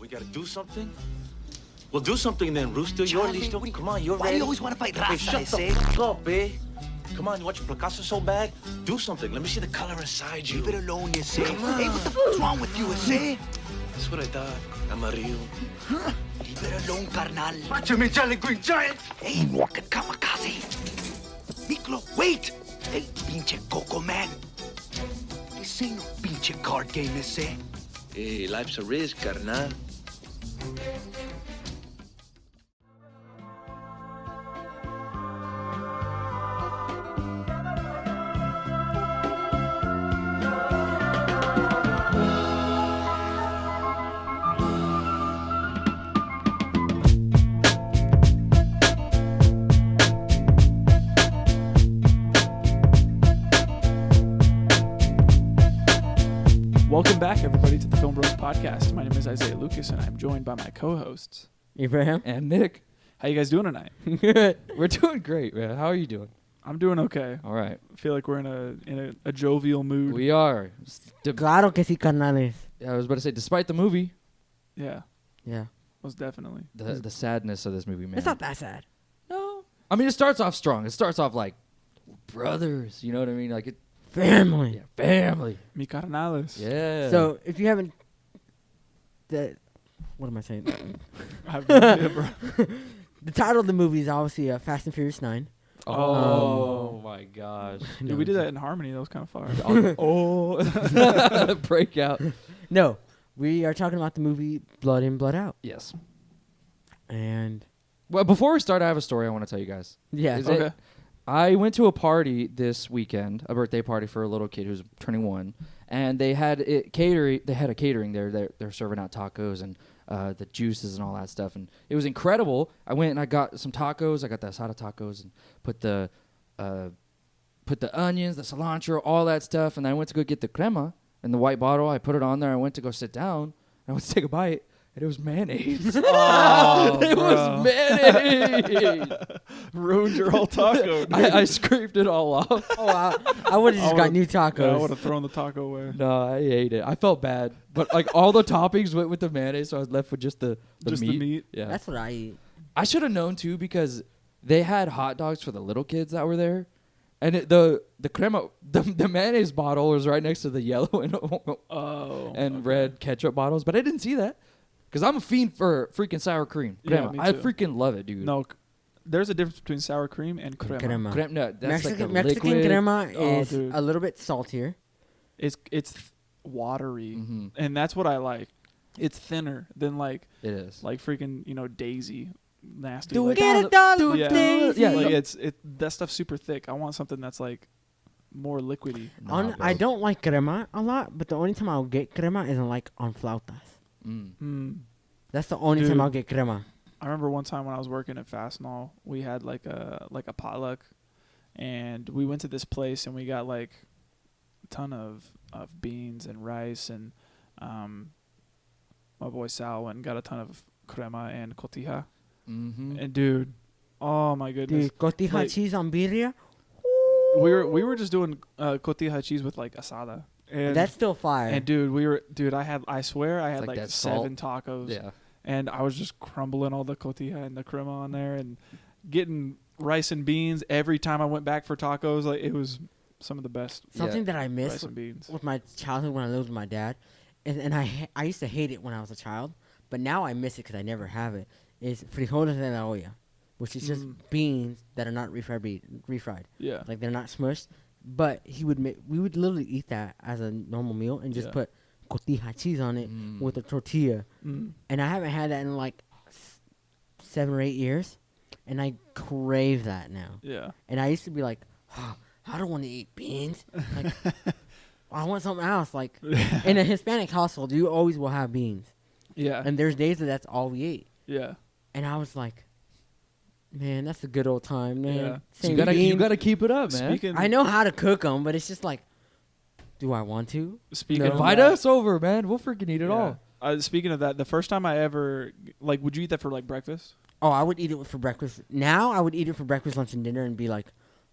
We gotta do something? Well, do something then, Rooster. You're listo. Come on, you're ready. Why do you always want to fight Hey, Rasta, shut the f*** up, eh? Come on, you want your Picasso so bad? Do something. Let me see the color inside you. Leave it alone, you say. Come on. Hey, what the fuck's wrong with you, say? That's what I thought. Amarillo. Huh? Leave it alone, carnal. Watch him, Jolly Green Giant! Hey, fucking kamikaze. Miklo, wait! Hey, pinche Coco Man. This ain't no pinche card game, say. Hey, life's a risk, carnal. Welcome back, everybody, to the Film Bros Podcast. My name is Isaiah Lucas, and I'm joined by my co-hosts, Abraham and Nick. How you guys doing tonight? Good. We're doing great, man. How are you doing? I'm doing okay. All right. I feel like we're in a jovial mood. We are. Claro que sí, carnales. I was about to say, despite the movie, Yeah, Yeah. most definitely. the sadness of this movie, man. It's not that sad. No. I mean, it starts off strong. It starts off like brothers. You know what I mean? Like it. Family. Yeah, family. Mi carnales. Yeah. So if you haven't, what am I saying? I have no idea, bro. The title of the movie is obviously Fast and Furious 9. Oh my gosh. Dude, we did that in harmony. That was kind of fire. Oh. Breakout. No, we are talking about the movie Blood In, Blood Out. Yes. And Well, before we start, I have a story I want to tell you guys. yeah, Is Okay. it- I went to a party this weekend, a birthday party for a little kid who's turning 1, and they had it catering. They had a catering there. They're serving out tacos and the juices and all that stuff, and it was incredible. I went and I got some tacos. I got the asada tacos and put the onions, the cilantro, all that stuff, and then I went to go get the crema in the white bottle. I put it on there. I went to go sit down. I went to take a bite. And it was mayonnaise. Oh, it was mayonnaise. Ruined your whole taco. Dude. I scraped it all off. I would have just got new Yeah, I tacos. would have thrown the taco away. No, I ate it. I felt bad. But like all the toppings went with the mayonnaise, so I was left with just the Just meat. the meat. Yeah. That's what I eat. I should have known too because they had hot dogs for the little kids that were there. And the crema, the mayonnaise bottle was right next to the yellow and red ketchup bottles. But I didn't see that. Because I'm a fiend for freaking sour cream. Yeah, Crema. me I too. freaking love it, dude. No, there's a difference between sour cream and crema. Crema. No, that's like a Mexican liquid. crema Oh, is dude. a little bit saltier. It's watery, Mhm. and that's what I like. It's thinner than like It is. freaking Daisy, nasty. Do like, it. Get it done, do it, yeah. Daisy. Yeah, like no. that stuff's super thick. I want something that's like more liquidy. Nah, I bro. don't like crema a lot, but the only time I'll get crema is like on flautas. Mm. That's the only Dude. time I'll get crema. I remember one time when I was working at Fastenal, we had like a potluck, and we went to this place and we got like a ton of beans and rice, and my boy Sal went and got a ton of crema and cotija. Mm-hmm. And dude, oh my goodness, Dude, cotija Like- cheese on birria, we were just doing cotija cheese with like asada. And that's still fire. and dude, I swear I had like like that 7 tacos. Yeah. And I was just crumbling all the cotija and the crema on there and getting rice and beans every time I went back for tacos. Like it was some of the best Something that I miss rice and beans. with my childhood when I lived with my dad, and I used to hate it when I was a child, but now I miss it because I never have it, is frijoles de la olla, which is just beans that are not refried. Yeah. Like they're not smushed. But we would literally eat that as a normal meal and just Yeah. put cotija cheese on it with a tortilla. Mm. And I haven't had that in like 7 or 8 years, and I crave that now. Yeah. And I used to be like, I don't want to eat beans. Like, I want something else. Like, in a Hispanic household, you always will have beans. Yeah. And there's days that that's all we ate. Yeah. And I was like, man, that's a good old time, man. Yeah. So Same you beans. gotta keep it up, man. I know how to cook them, but it's just like, do I want to? Speaking No. of Invite that, us over, man. We'll freaking eat it yeah. all. Speaking of that, the first time I ever would you eat that for like breakfast? Oh, I would eat it for breakfast. Now I would eat it for breakfast, lunch, and dinner and be like,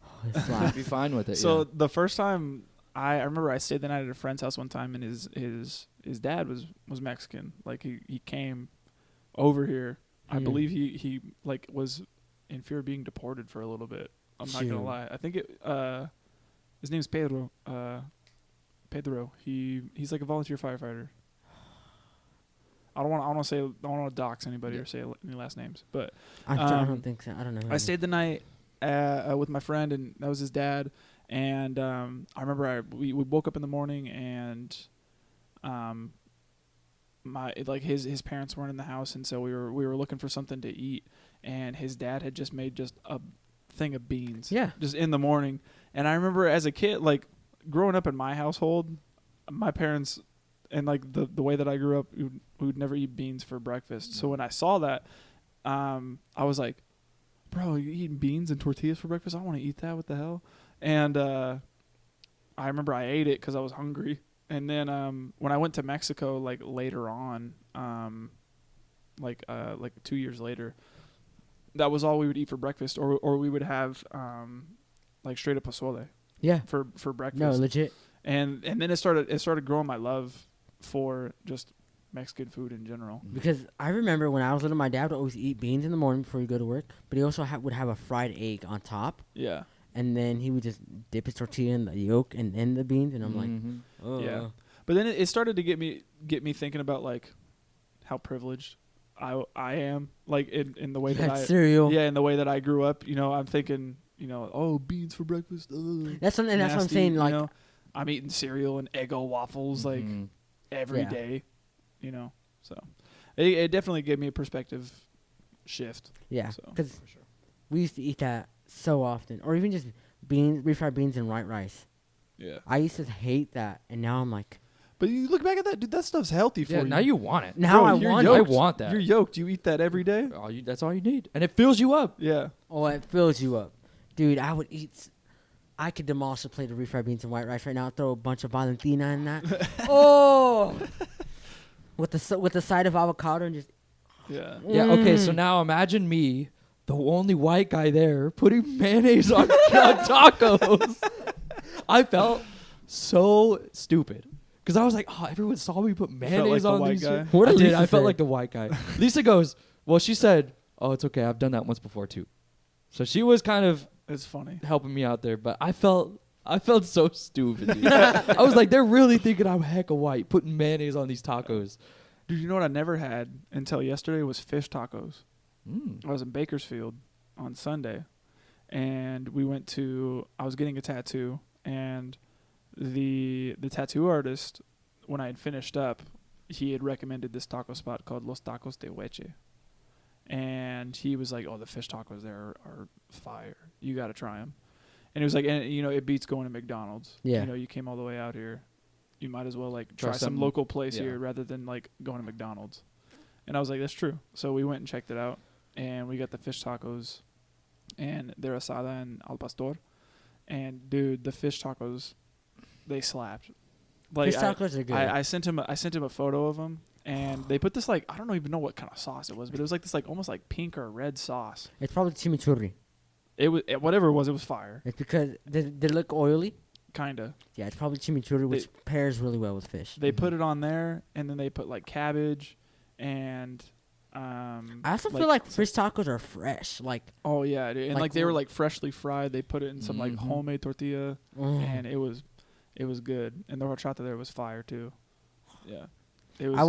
oh, it slaps. Be fine with it. So yeah. the first time I remember I stayed the night at a friend's house one time, and his his dad was Mexican. Like he came over here. I believe he like was in fear of being deported for a little bit. I'm not gonna lie. I think his name's Pedro. Pedro. He's like a volunteer firefighter. I don't want to dox anybody or say any last names, but I don't think so. I don't know. I stayed the night with my friend, and that was his dad. And I remember we woke up in the morning, and his parents weren't in the house, and so we were looking for something to eat, and his dad had just made just a thing of beans. Yeah. Just in the morning. And I remember as a kid, like growing up in my household, my parents and like the way that I grew up, we would never eat beans for breakfast. So when I saw that, I was like, bro, you eating beans and tortillas for breakfast? I want to eat that. What the hell? And I remember I ate it because I was hungry. And then when I went to Mexico, like later on, like 2 years later, that was all we would eat for breakfast, or we would have like straight up pozole. Yeah. For breakfast. No, legit. And then it started growing my love for just Mexican food in general. Because I remember when I was little, my dad would always eat beans in the morning before he go to work, but he also would have a fried egg on top. Yeah. And then he would just dip his tortilla in the yolk and then the beans, and I'm like, oh. Yeah. But then it started to get me thinking about like how privileged I am, like in the way that cereal. Yeah, in the way that I grew up. You know, I'm thinking, oh, beans for breakfast. That's what I'm saying. Like, I'm eating cereal and Eggo waffles like every day. So it definitely gave me a perspective shift. Yeah, so, because we used to eat that so often, or even just refried beans and white rice. Yeah, I used to hate that, and now I'm like. But you look back at that, dude. That stuff's healthy for you. Now you want it. Now I want that. You're yoked. You eat that every day. That's all you need, and it fills you up. Yeah. Oh, it fills you up, dude. I could demolish a plate of refried beans and white rice right now. Throw a bunch of Valentina in that. Oh, with the side of avocado and just. Yeah. Yeah. Okay. So now imagine me, the only white guy there, putting mayonnaise on tacos. I felt so stupid. Because I was like, oh, everyone saw me put mayonnaise on these. Guy? What did Lisa I felt say? like the white guy. Lisa goes, well, she said, oh, it's okay. I've done that once before too. So she was kind of It's funny. helping me out there. But I felt so stupid, dude. I was like, they're really thinking I'm hecka white, putting mayonnaise on these tacos. Dude, you know what I never had until yesterday was fish tacos. I was in Bakersfield on Sunday, and I was getting a tattoo, and the tattoo artist, when I had finished up, he had recommended this taco spot called Los Tacos de Hueche. And he was like, oh, the fish tacos there are fire. You got to try them. And it was like, it beats going to McDonald's. Yeah. You came all the way out here. You might as well like Try try some something. local place here rather than like going to McDonald's. And I was like, that's true. So we went and checked it out, and we got the fish tacos, and they're asada and al pastor. And dude, the fish tacos, they slapped. Like Fish tacos are good. I sent him a photo of them, and they put this like, I don't even know what kind of sauce it was, but it was like this like almost like pink or red sauce. It's probably chimichurri. It was whatever it was fire. It's because they look oily. Kinda. Yeah, it's probably chimichurri, which pairs really well with fish. They put it on there, and then they put like cabbage, and I also feel like fish tacos are fresh. Like, oh yeah, dude. And like like they were like freshly fried. They put it in some like homemade tortilla, and it was good. And the horchata there was fire too. Yeah, it was.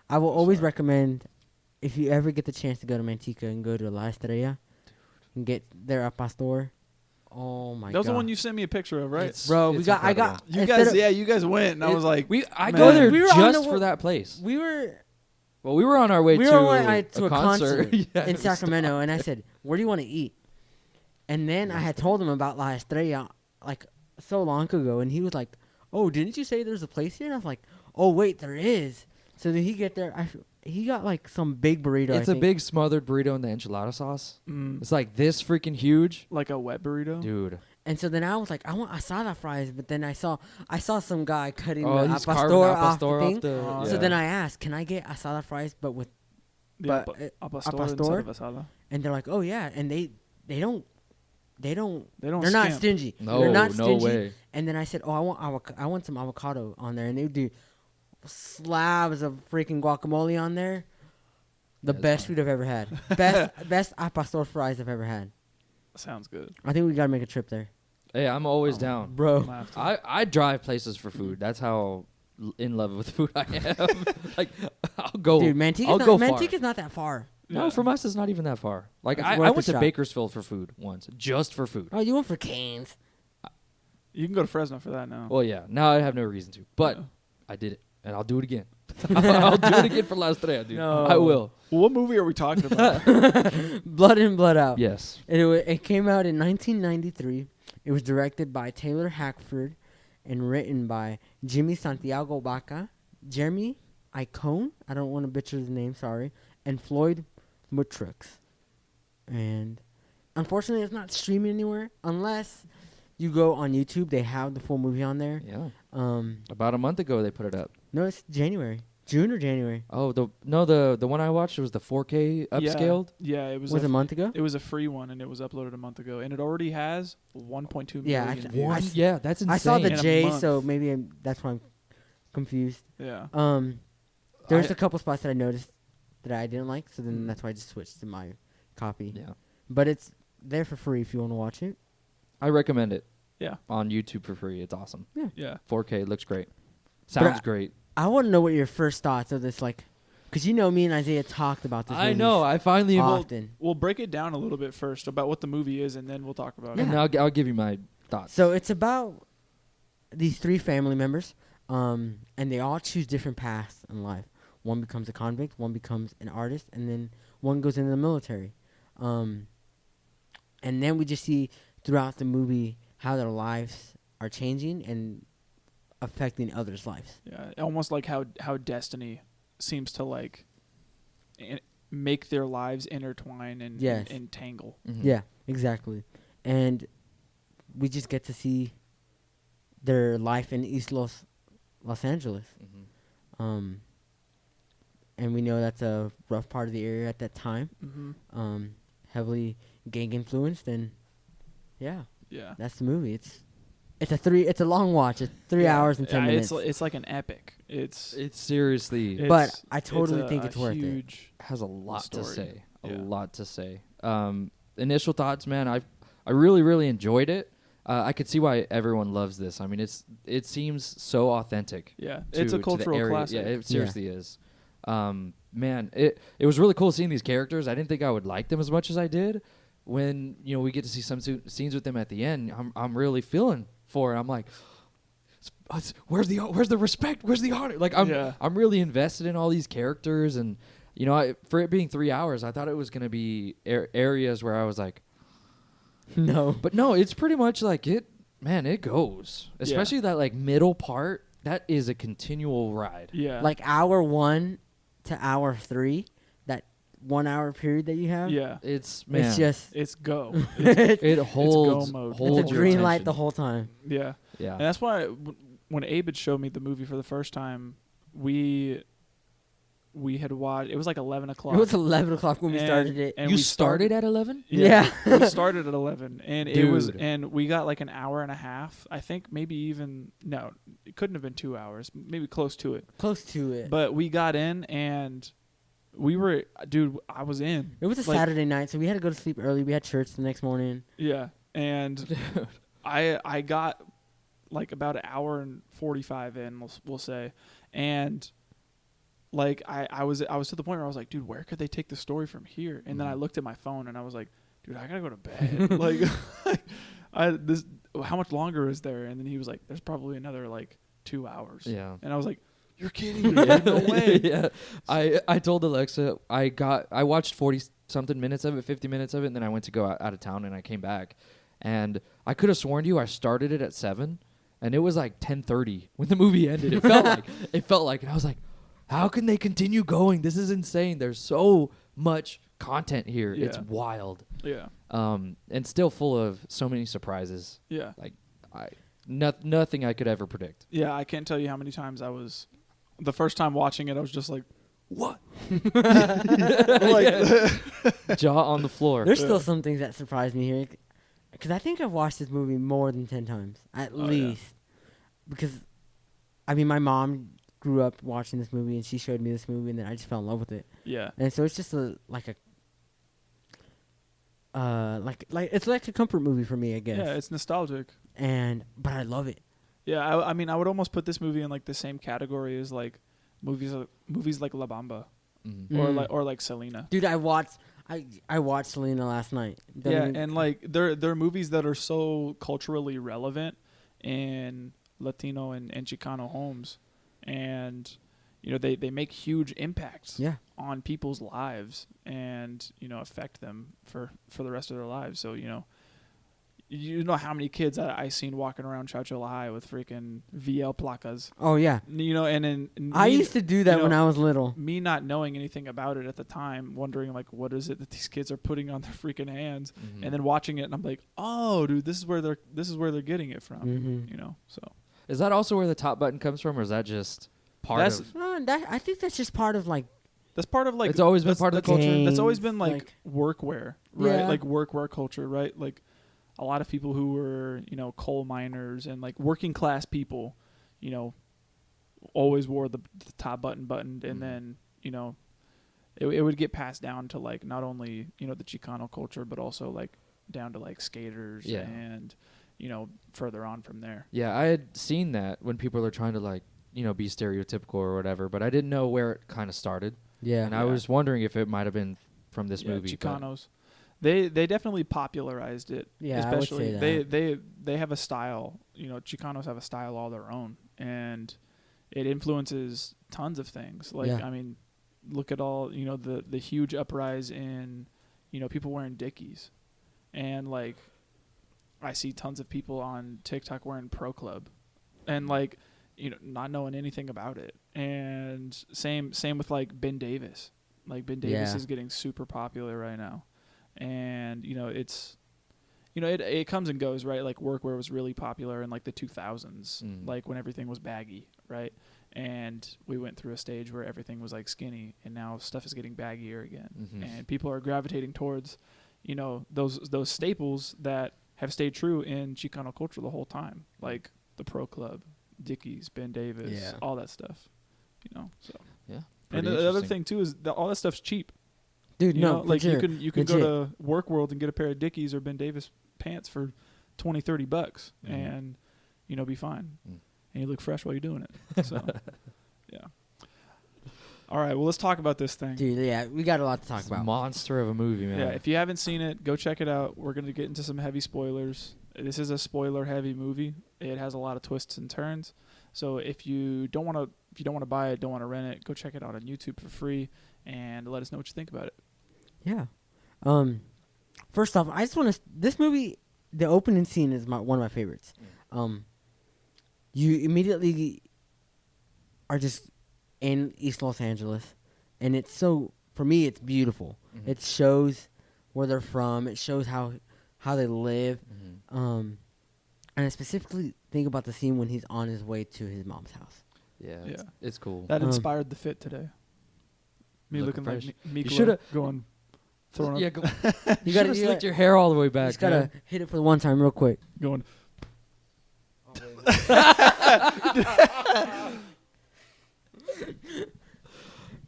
I will always recommend, if you ever get the chance to go to Manteca and go to La Estrella and get their al pastor. Oh my god, that was the one you sent me a picture of, right? Bro, It's incredible. You guys went, and I was like, I man. go there We were on just the for that place. we were Well, we were on our way we to were on to a concert in Yeah, Sacramento, and I said, "Where do you want to eat?" And then I had told him about La Estrella like so long ago, and he was like, "Oh, didn't you say there's a place here?" And I was like, "Oh, wait, there is." So then he get there. He got like some big burrito. It's I a think. big smothered burrito in the enchilada sauce. It's like this freaking huge, like a wet burrito, dude. And so then I was like, I want asada fries, but then I saw some guy cutting the al he's pastor carving al off pastor the thing. off the- So yeah. then I asked, can I get asada fries, but with, Yeah, al pastor pastor? instead of asada. And they're like, oh yeah, and they don't. They don't. They're not skimp. stingy. No, they're not no stingy. way. And then I said, oh, I want some avocado on there, and they would do slabs of freaking guacamole on there. The Yeah, it's best fine. food I've ever had. Best al pastor fries I've ever had. Sounds good. I think we gotta make a trip there, Hey, I'm always down. bro. I'm gonna have to. I drive places for food. That's how in love with food I am. Like, I'll go. Dude, I'll go far. Manteca's not that far. No, from us, it's not even that far. Like, It's I worth a went to shot. Bakersfield for food once, just for food. Oh, you went for Cane's. You can go to Fresno for that now. Well, yeah. Now I have no reason to, but Yeah. I did it, and I'll do it again. I'll do it again for Las Tres, dude. No. I will. Well, what movie are we talking about? Blood In, Blood Out. Yes. And it came out in 1993. It was directed by Taylor Hackford and written by Jimmy Santiago Baca, Jeremy Iacone, I don't want to butcher his name, sorry, and Floyd Mutrux. And unfortunately, it's not streaming anywhere unless you go on YouTube. They have the full movie on there. Yeah. Um, About a month ago, they put it up. no, it's January, June or January. Oh, the one I watched was the 4K upscaled. Yeah, it was. Was it a month ago? It was a free one, and it was uploaded a month ago, and it already has 1.2 million. Yeah, actually, views. Yeah, that's insane. I saw the In a J, month. so maybe that's why I'm confused. Yeah. There's I- a couple spots that I noticed that I didn't like, so then that's why I just switched to my copy. Yeah. But it's there for free if you want to watch it. I recommend it. Yeah. On YouTube for free. It's awesome. Yeah. 4K looks great. Sounds I- great. I want to know what your first thoughts of this, like, because you know me and Isaiah talked about this. I movie know. I finally often. We'll break it down a little bit first about what the movie is, and then we'll talk about And it. I'll give you my thoughts. So it's about these three family members, and they all choose different paths in life. One becomes a convict, one becomes an artist, and then one goes into the military. And then we just see throughout the movie how their lives are changing and affecting others' lives. Yeah, almost like how destiny seems to like make their lives intertwine and Yes. and entangle. Mhm. Yeah, exactly. And we just get to see their life in East Los Angeles. Mhm. And we know that's a rough part of the area at that time. Mm-hmm. Heavily gang influenced, and yeah, Yeah. that's the movie. It's a long watch. It's 3 hours and 10 minutes. It's like an epic. It's seriously But I totally think a it's worth it. huge has a lot to story. say. A Yeah. lot to say. Initial thoughts, man. I really, really enjoyed it. I could see why everyone loves this. I mean, it seems so authentic. Yeah, to- it's a to the cultural area. classic. Yeah, it seriously is. Man, it was really cool seeing these characters. I didn't think I would like them as much as I did. When we get to see some scenes with them at the end, I'm really feeling for it. I'm like, where's the respect? Where's the honor? Like I'm really invested in all these characters, and for it being 3 hours, I thought it was gonna be areas where I was like, No. but no, it's pretty much like it. Man, it goes. Especially that like middle part. That is a continual ride. Yeah. Like hour 1 to hour 3, that 1 hour period that you have. yeah. It's man. It's just It's go. it holds. mode. holds it's a your green light attention. the whole time. Yeah. Yeah. And that's why when Abe had showed me the movie for the first time, we had watched. It was like 11 o'clock. It was 11 o'clock when we And- started it. and you we started at 11? Yeah. we started at 11, and it was, Dude. and we got like an hour and a half. I think maybe even no, it couldn't have been 2 hours, maybe close to it. Close to it. But we got in, and we were, dude. I was in. It was a Like, Saturday night, so we had to go to sleep early. We had church the next morning. Yeah, and I got like about an hour and 45 in, we'll say, and like I was to the point where I was like, dude, where could they take the story from here? And then I looked at my phone and I was like, dude, I gotta go to bed. like, how much longer is there? And then he was like, there's probably another like 2 hours. Yeah. And I was like, you're kidding me? No way. Yeah. I told Alexa I watched 40 something minutes of it, 50 minutes of it, and then I went to go out of town and I came back. And I could have sworn to you I started it at 7 and it was like 10:30 when the movie ended. It felt like and I was like, how can they continue going? This is insane. There's so much content here. Yeah. It's wild. Yeah. And still full of so many surprises. Yeah. Like nothing I could ever predict. Yeah. I can't tell you how many times I was, the first time watching it, I was just like, what? Jaw on the floor. There's still some things that surprise me here. Because I think I've watched this movie more than 10 times. At least. Because, I mean, my mom grew up watching this movie, and she showed me this movie, and then I just fell in love with it. Yeah. And so it's just like it's like a comfort movie for me, I guess. Yeah, it's nostalgic. But I love it. Yeah, I mean, I would almost put this movie in like the same category as like movies like La Bamba or like Selena. Dude, I watched Selena last night. And like they're movies that are so culturally relevant in Latino and Chicano homes, and you know they make huge impacts on people's lives and you know affect them for the rest of their lives. So you know how many kids I seen walking around Chowchilla High with freaking VL placas. Oh yeah. You know, and I used to do that when I was little. Me not knowing anything about it at the time, wondering like, what is it that these kids are putting on their freaking hands, and then watching it, and I'm like, oh, dude, this is where they're getting it from. You know, so Is that also where the top button comes from, or is that just part of? I think that's just part of like. That's part of like. It's always been part of the culture. games, That's always been like workwear, right? Yeah. Like workwear culture, right? Like a lot of people who were, you know, coal miners and like working class people, you know, always wore the top buttoned, and then you know, it would get passed down to like not only you know the Chicano culture, but also like down to like skaters and you know further on from there. Yeah, I had seen that when people are trying to like you know be stereotypical or whatever, but I didn't know where it kind of started. Yeah, and I was wondering if it might have been from this movie. Chicanos. They definitely popularized it. Yeah, especially I would say that. they have a style. You know, Chicanos have a style all their own, and it influences tons of things. Like I mean, look at all you know the huge uprise in you know people wearing Dickies, and like I see tons of people on TikTok wearing Pro Club, and like you know not knowing anything about it. And same with like Ben Davis. Like Ben Davis is getting super popular right now. And you know it's you know it comes and goes, right? Like workwear was really popular in like the 2000s, like when everything was baggy, right? And we went through a stage where everything was like skinny, and now stuff is getting baggier again, and people are gravitating towards you know those staples that have stayed true in Chicano culture the whole time, like the Pro Club, Dickies, Ben Davis, all that stuff, you know. So and the other thing too is that all that stuff's cheap. Dude, you no, know, like sure. you can go to Work World and get a pair of Dickies or Ben Davis pants for $20-$30 and you know be fine, and you look fresh while you're doing it. So yeah. All right, well let's talk about this thing. Dude, yeah, we got a lot to talk about. Monster of a movie, man. Yeah, if you haven't seen it, go check it out. We're gonna get into some heavy spoilers. This is a spoiler-heavy movie. It has a lot of twists and turns. So if you don't want to buy it, don't want to rent it, go check it out on YouTube for free and let us know what you think about it. Yeah. First off, I just want to. This movie, the opening scene is one of my favorites. You immediately are just in East Los Angeles, and it's so for me it's beautiful. It shows where they're from. It shows how they live. And I specifically think about the scene when he's on his way to his mom's house. Yeah, it's cool. That inspired the fit today. Me looking fresh. like Miklo shoulda going throwing Yeah, up, you gotta slick your hair all the way back. Just gotta hit it for the one time real quick. going.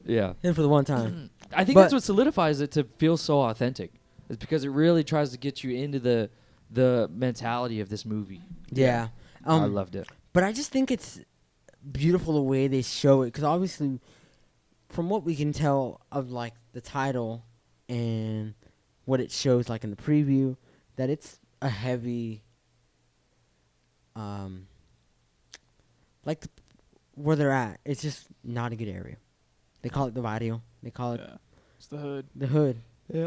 Yeah, Hit it for the one time. I think But- that's what solidifies it to feel so authentic. It's because it really tries to get you into the mentality of this movie. Yeah. I loved it. But I just think it's beautiful the way they show it, because obviously, from what we can tell of like the title and what it shows, like in the preview, that it's a heavy, where they're at. It's just not a good area. They call it the barrio. They call it It's the hood. the hood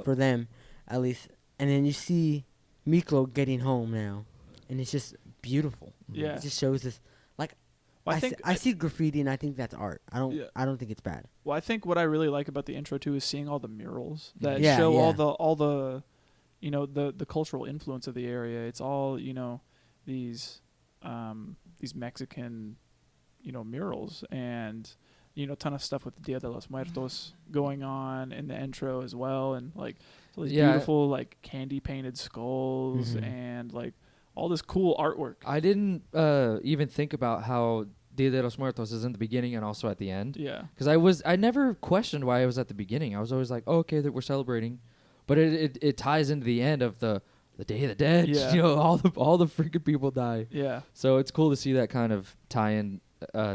for them, at least. And then you see Miklo getting home now, and it's just beautiful. Yeah. It just shows this. Like, Well, I see graffiti, and I think that's art. I don't think it's bad. Well, I think what I really like about the intro too is seeing all the murals that Yeah, show yeah. all the you know the cultural influence of the area. It's all you know these Mexican you know murals and you know a ton of stuff with Dia de los Muertos going on in the intro as well, and like all these beautiful like candy painted skulls and like all this cool artwork. I didn't even think about how Dia de los Muertos is in the beginning and also at the end. Yeah. Because I never questioned why it was at the beginning. I was always like, oh, okay, that we're celebrating, but it ties into the end of the Day of the Dead. Yeah. You know, all the freaking people die. Yeah. So it's cool to see that kind of tie in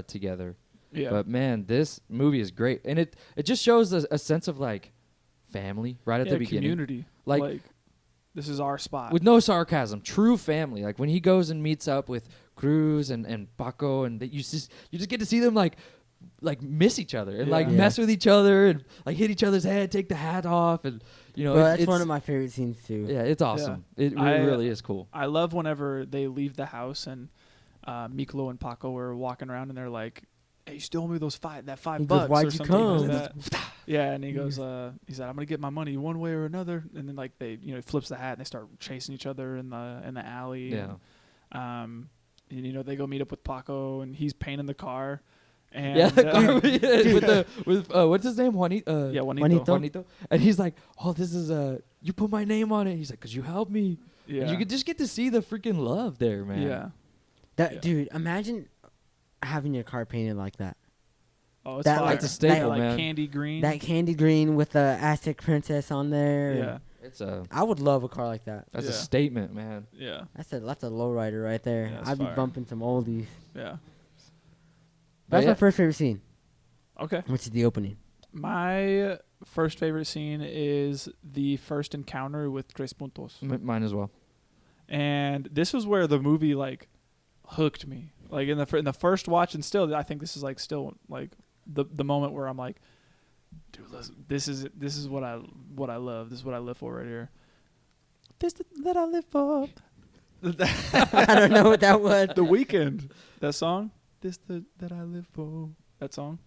together. Yeah. But man, this movie is great, and it just shows a sense of like family right at the beginning. Community. Like this is our spot. with no sarcasm, true family. Like when he goes and meets up with Cruz and Paco, and you just get to see them like miss each other and like Yeah. mess with each other and like hit each other's head, take the hat off, and you know Well, it's that's one of my favorite scenes too. yeah, it's awesome. Yeah. It really is cool. I love whenever they leave the house and Miklo and Paco are walking around and they're like, "Hey, you still owe me that $5 He goes, bucks "Why'd or you something come?" like that." Yeah, and he goes, he said, "I'm gonna get my money one way or another." And then like they, he flips the hat and they start chasing each other in the alley. Yeah. And, they go meet up with Paco and he's painting the car. And Yeah, with what's his name, Juanito. yeah, Juanito. Juanito, and he's like, "Oh, this is you put my name on it." He's like, "Cause you helped me." Yeah, And you could just get to see the freaking love there, man. yeah. That dude, imagine having your car painted like that. Oh, it's That, fire. like, It's a staple, like man. candy green. That candy green with the Aztec princess on there. yeah, It's I would love a car like that. that's a Yeah. statement, man. yeah, That's a lowrider right there. Yeah, that's I'd be fire. bumping some oldies. yeah. But That's yeah. my first favorite scene, Okay. which is the opening. My first favorite scene is the first encounter with Tres Puntos. Mine as well. And this was where the movie like hooked me. Like in the first watch, and still I think this is like still like the moment where I'm like, dude, this is what I love. This is what I live for right here. That I live for. I don't know what that was. The Weeknd, that song. That I live for. That song.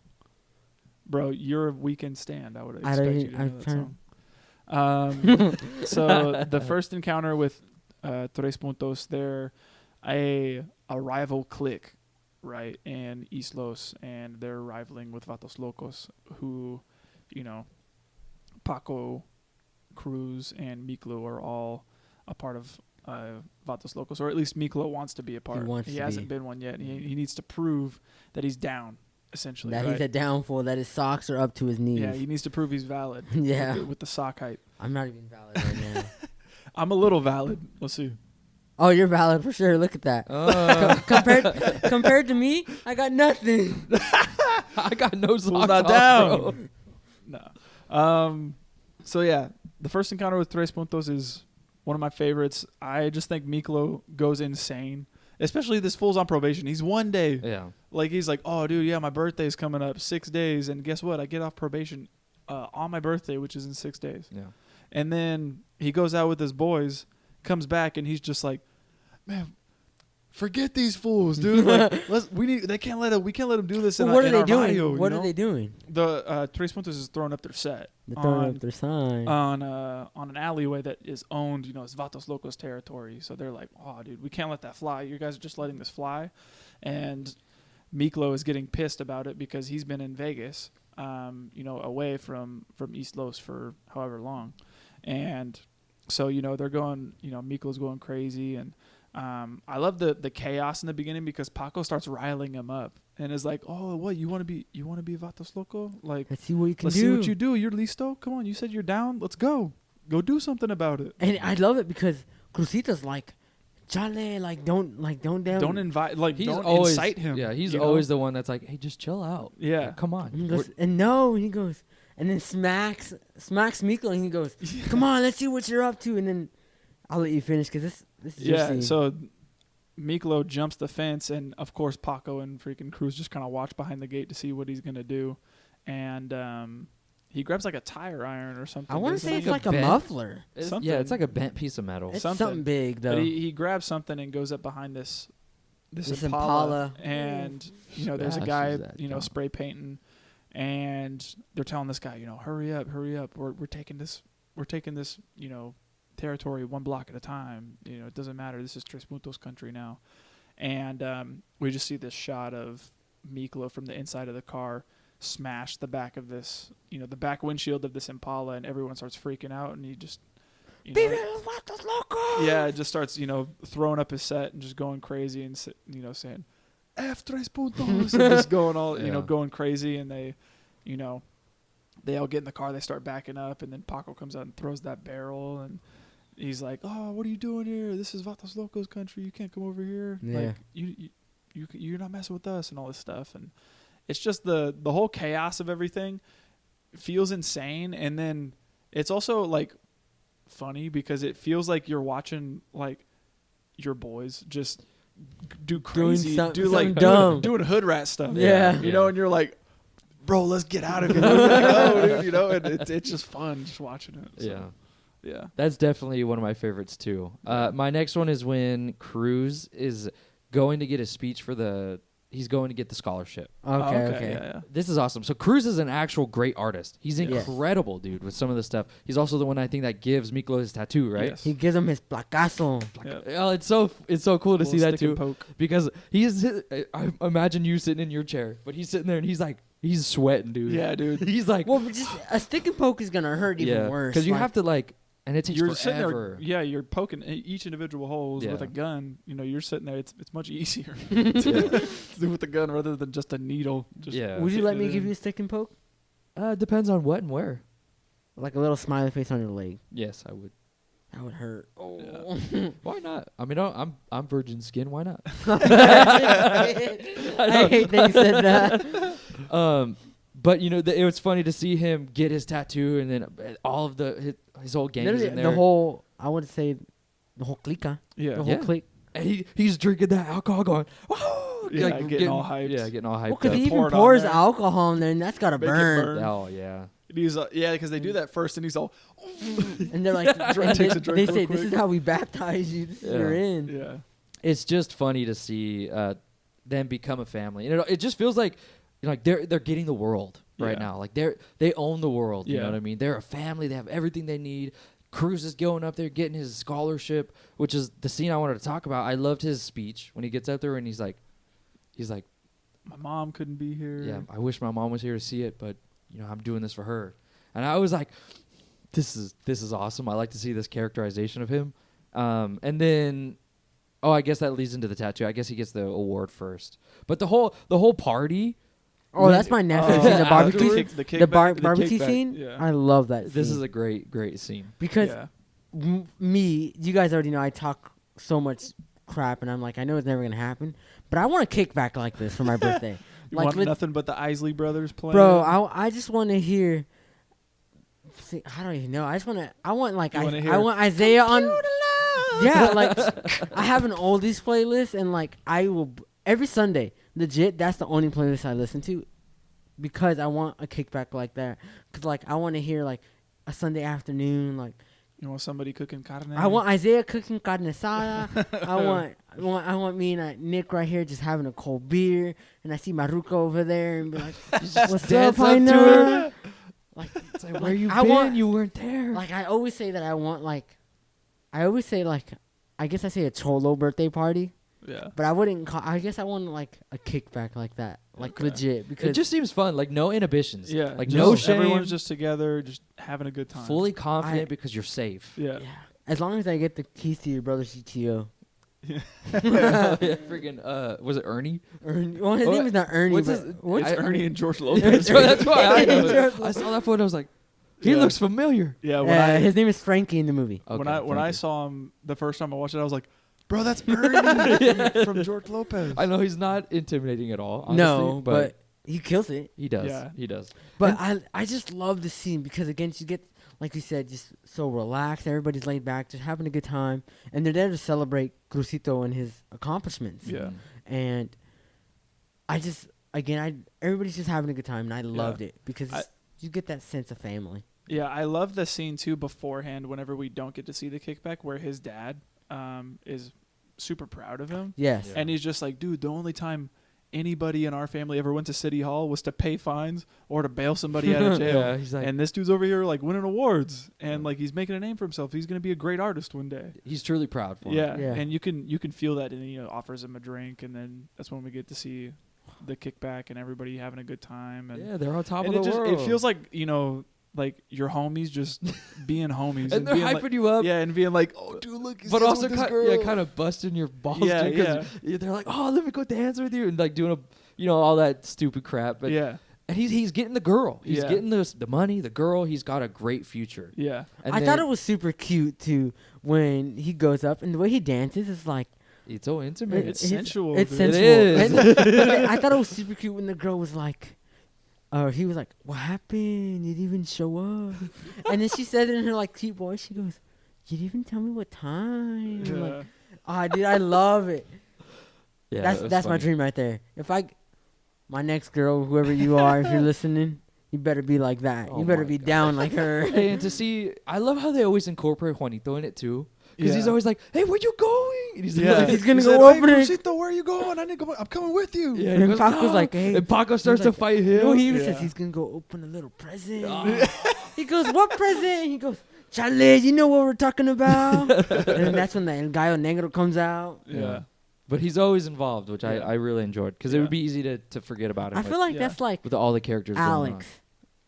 Bro, you're a Weeknd stand. I would expect you to know that song. So the first encounter with Tres Puntos, they're a rival clique, right, in Islos, and they're rivaling with Vatos Locos, who, Paco, Cruz, and Miklo are all a part of Vatos Locos, or at least Miklo wants to be a part. wants He to hasn't be. been one yet. He needs to prove that he's down, essentially. That right? he's a downfall, that his socks are up to his knees. Yeah, he needs to prove he's valid. Yeah. with the sock height. I'm not even valid right now. I'm a little valid. Let's see. Oh, you're valid for sure. Look at that. Compared to me, I got nothing. I got no socks not off, down. bro. No. So yeah, the first encounter with Tres Puntos is one of my favorites. I just think Miklo goes insane. Especially this fool's on probation. He's 1 day. Yeah. Like he's like, oh dude, yeah, my birthday's coming up 6 days, and guess what? I get off probation on my birthday, which is in 6 days. Yeah. And then he goes out with his boys, comes back, and he's just like, man, forget these fools, dude. Like, we can't let them do this. Well, in what our are they doing? barrio, What you are know? they doing? The Tres Puntos is throwing up their set. They're throwing up their sign. on an alleyway that is owned, it's Vatos Locos territory. So they're like, oh, dude, we can't let that fly. You guys are just letting this fly. And Miklo is getting pissed about it because he's been in Vegas, away from East Los for however long. And so, they're going, Miklo's going crazy. And I love the chaos in the beginning because Paco starts riling him up and is like, oh, what, you want to be Vatos Loco? Like, Let's see what you can let's do. see what you do. You're listo. Come on, you said you're down. Let's go. Go do something about it. And I love it because Crucita's like, Chale, don't Don't don't always incite him. Yeah, he's you know? always the one that's like, hey, just chill out. Yeah. Like, come on. And he goes, and he goes, and then smacks Miklo, and he goes, come on, let's see what you're up to. And then I'll let you finish because this is your scene. So Miklo jumps the fence, and of course Paco and freaking Cruz just kind of watch behind the gate to see what he's gonna do, and he grabs like a tire iron or something. I want to doesn't say he? it's like a bent- muffler. Something. Yeah, it's like a bent piece of metal. It's something. something big though. But he grabs something and goes up behind this This Impala, Impala. and there's a Smashes guy that junk. spray painting, and they're telling this guy, hurry up, we're taking this territory one block at a time. It doesn't matter. This is Tres Puntos country now, and we just see this shot of Miklo from the inside of the car smash the back of this, the back windshield of this Impala, and everyone starts freaking out, and he just. Yeah, it just starts, throwing up his set and just going crazy and, saying, F3 puntos, and just going all, Yeah. going crazy. And they, they all get in the car, they start backing up, and then Paco comes out and throws that barrel, and he's like, "Oh, what are you doing here? This is Vatos Locos country. You can't come over here. Yeah. Like, you're not messing with us," and all this stuff. And it's just the whole chaos of everything feels insane. And then it's also like funny because it feels like you're watching like your boys just do crazy, something dumb. doing hood rat stuff. Yeah. You know, and you're like, bro, let's get out of here. Go, dude, and it's just fun just watching it. So, yeah. That's definitely one of my favorites too. My next one is when Cruz is going to get a speech for he's going to get the scholarship. Okay. Yeah. This is awesome. So Cruz is an actual great artist. He's Yes. incredible, dude, with some of the stuff. He's also the one I think that gives Miklo his tattoo, right? Yes. He gives him his placazo. Yeah. Oh, it's so cool to see that Stick and too. poke. Because I imagine you sitting in your chair, but he's sitting there and he's sweating, dude. Yeah, dude. He's like, Well, but just a stick and poke is gonna hurt even worse. because you have to like, and it takes You're sitting forever. there, yeah. You're poking each individual holes with Yeah. a gun. You're sitting there. It's much easier to do with a gun rather than just a needle. Just Yeah. Would you let me hitting it give in. you a stick and poke? Depends on what and where. Like a little smiley face on your leg. Yes, I would. That would hurt. Oh. Why not? I mean, I'm virgin skin. Why not? I hate that you said that. But it was funny to see him get his tattoo, and then all of his whole gang is Literally, in there. the whole, I would say, the whole clique. Yeah. The whole Yeah. clique. and he's drinking that alcohol, going, "Whoa!" Yeah, like, getting all hyped. Yeah, getting all hyped. Well, because he up. pour even it on pours there. alcohol in there, and that's gotta Make it burn. burn. Oh yeah. And he's because they do that first, and he's all, And they're like, and Takes a they drink say, real "This is quick. how we baptize you. This is you're in." yeah. It's just funny to see them become a family, and it just feels like they're getting the world right Yeah. now. Like they own the world. You Yeah. know what I mean? They're a family. They have everything they need. Cruz is going up there getting his scholarship, which is the scene I wanted to talk about. I loved his speech when he gets up there and he's like, My mom couldn't be here. yeah, I wish my mom was here to see it, but I'm doing this for her. And I was like, this is awesome. I like to see this characterization of him. And then, I guess that leads into the tattoo. I guess he gets the award first. But the whole party. Oh, that's my nephew. Seen the barbecue, the barbecue kickback, scene. yeah. I love that. This scene. is a great scene. because Yeah. You guys already know I talk so much crap, and I'm like, I know it's never gonna happen, but I want to kick back like this for my birthday. You like, want nothing but the Isley brothers playing. bro, I just want to hear. See, I don't even know. I want like You wanna I hear, want Isaiah on. Yeah, like I have an oldies playlist, and like I will every Sunday. Legit, that's the only playlist I listen to, because I want a kickback like that. Cause like I want to hear like a Sunday afternoon, like You want somebody cooking carne? I want Isaiah cooking carne asada. I want me and Nick right here just having a cold beer, and I see Maruka over there and be like, "What's up, dance up to Aina?" her. Like, It's like, where you I been? want- You weren't there. like I always say that I want I guess I say a cholo birthday party, Yeah. but I wouldn't call. I guess I want like a kickback like that, like Okay. legit, because It just seems fun. Like no inhibitions. Yeah. Like just no shame. Everyone's just together, just having a good time. fully confident I- because you're safe. Yeah. yeah, as long as I get the keys to your brother's GTO. Yeah, freaking was it Ernie? Ernie, well, his What- name is not Ernie, what's but his- It's I- Ernie and George That's Lopez. why I know it. George I saw that photo. I was like, he Yeah. looks familiar. Yeah. When his name is Frankie in the movie. when Okay, I when thank I you. saw him the first time I watched it, I was like, bro, that's Ernie from George Lopez. I know he's not intimidating at all. Honestly, No, but he kills it. he does. Yeah. He does. But I just love the scene because again, you get, like you said, just so relaxed. Everybody's laid back, just having a good time, and they're there to celebrate Crucito and his accomplishments. Yeah. And everybody's just having a good time, and I loved it because you get that sense of family. Yeah, I love the scene too beforehand. Whenever we don't get to see the kickback, where his dad is super proud of him, Yes. and he's just like, dude, the only time anybody in our family ever went to City Hall was to pay fines or to bail somebody out of jail. Yeah, he's like, And this dude's over here like winning awards and like he's making a name for himself. He's gonna be a great artist one day. he's truly proud for him. Yeah. Yeah. And you can feel that, and then, offers him a drink, and then that's when we get to see the kickback and everybody having a good time. And Yeah, they're on top and of the world. it feels like like your homies just being homies And they're being hyping like, you up. yeah, and being like, oh dude, look, he's But dancing also, with this girl. kind of busting your balls. Yeah, too, 'cause they're like, oh, let me go dance with you, and like doing all that stupid crap. But yeah, and he's getting the girl. He's Yeah. getting the money, the girl. He's got a great future. yeah, And I then- thought it was super cute too when he goes up and the way he dances is like It's so intimate. It's sensual, It's dude. sensual. It is. And I thought it was super cute when the girl was like, he was like, "What happened? You didn't even show up." And then she said it in her like cute voice. She goes, "You didn't even tell me what time." I'm like, dude, I love it. Yeah, it was That's my funny. dream right there. If my next girl, whoever you are, if you're listening, you better be like that. Oh You better my be God. down like her. Hey, and to see, I love how they always incorporate Juanito in it too, because he's Yeah. always like, "Hey, where you going?" And he's Yeah. like, He's gonna He go said, open hey, it. Crucito, where are you going? I'm coming with you. Yeah, And he goes, Paco's "No." like, hey. And Paco starts like, to fight him. No, he even Yeah. says he's gonna go open a little present. Ah. He goes, "What present?" He goes, "Chale, you know what we're talking about." And then that's when the El Gallo Negro comes out. Yeah. But he's always involved, which Yeah. I really enjoyed, because it Yeah. would be easy to forget about him. I feel like Yeah. that's like with all the characters going on. Alex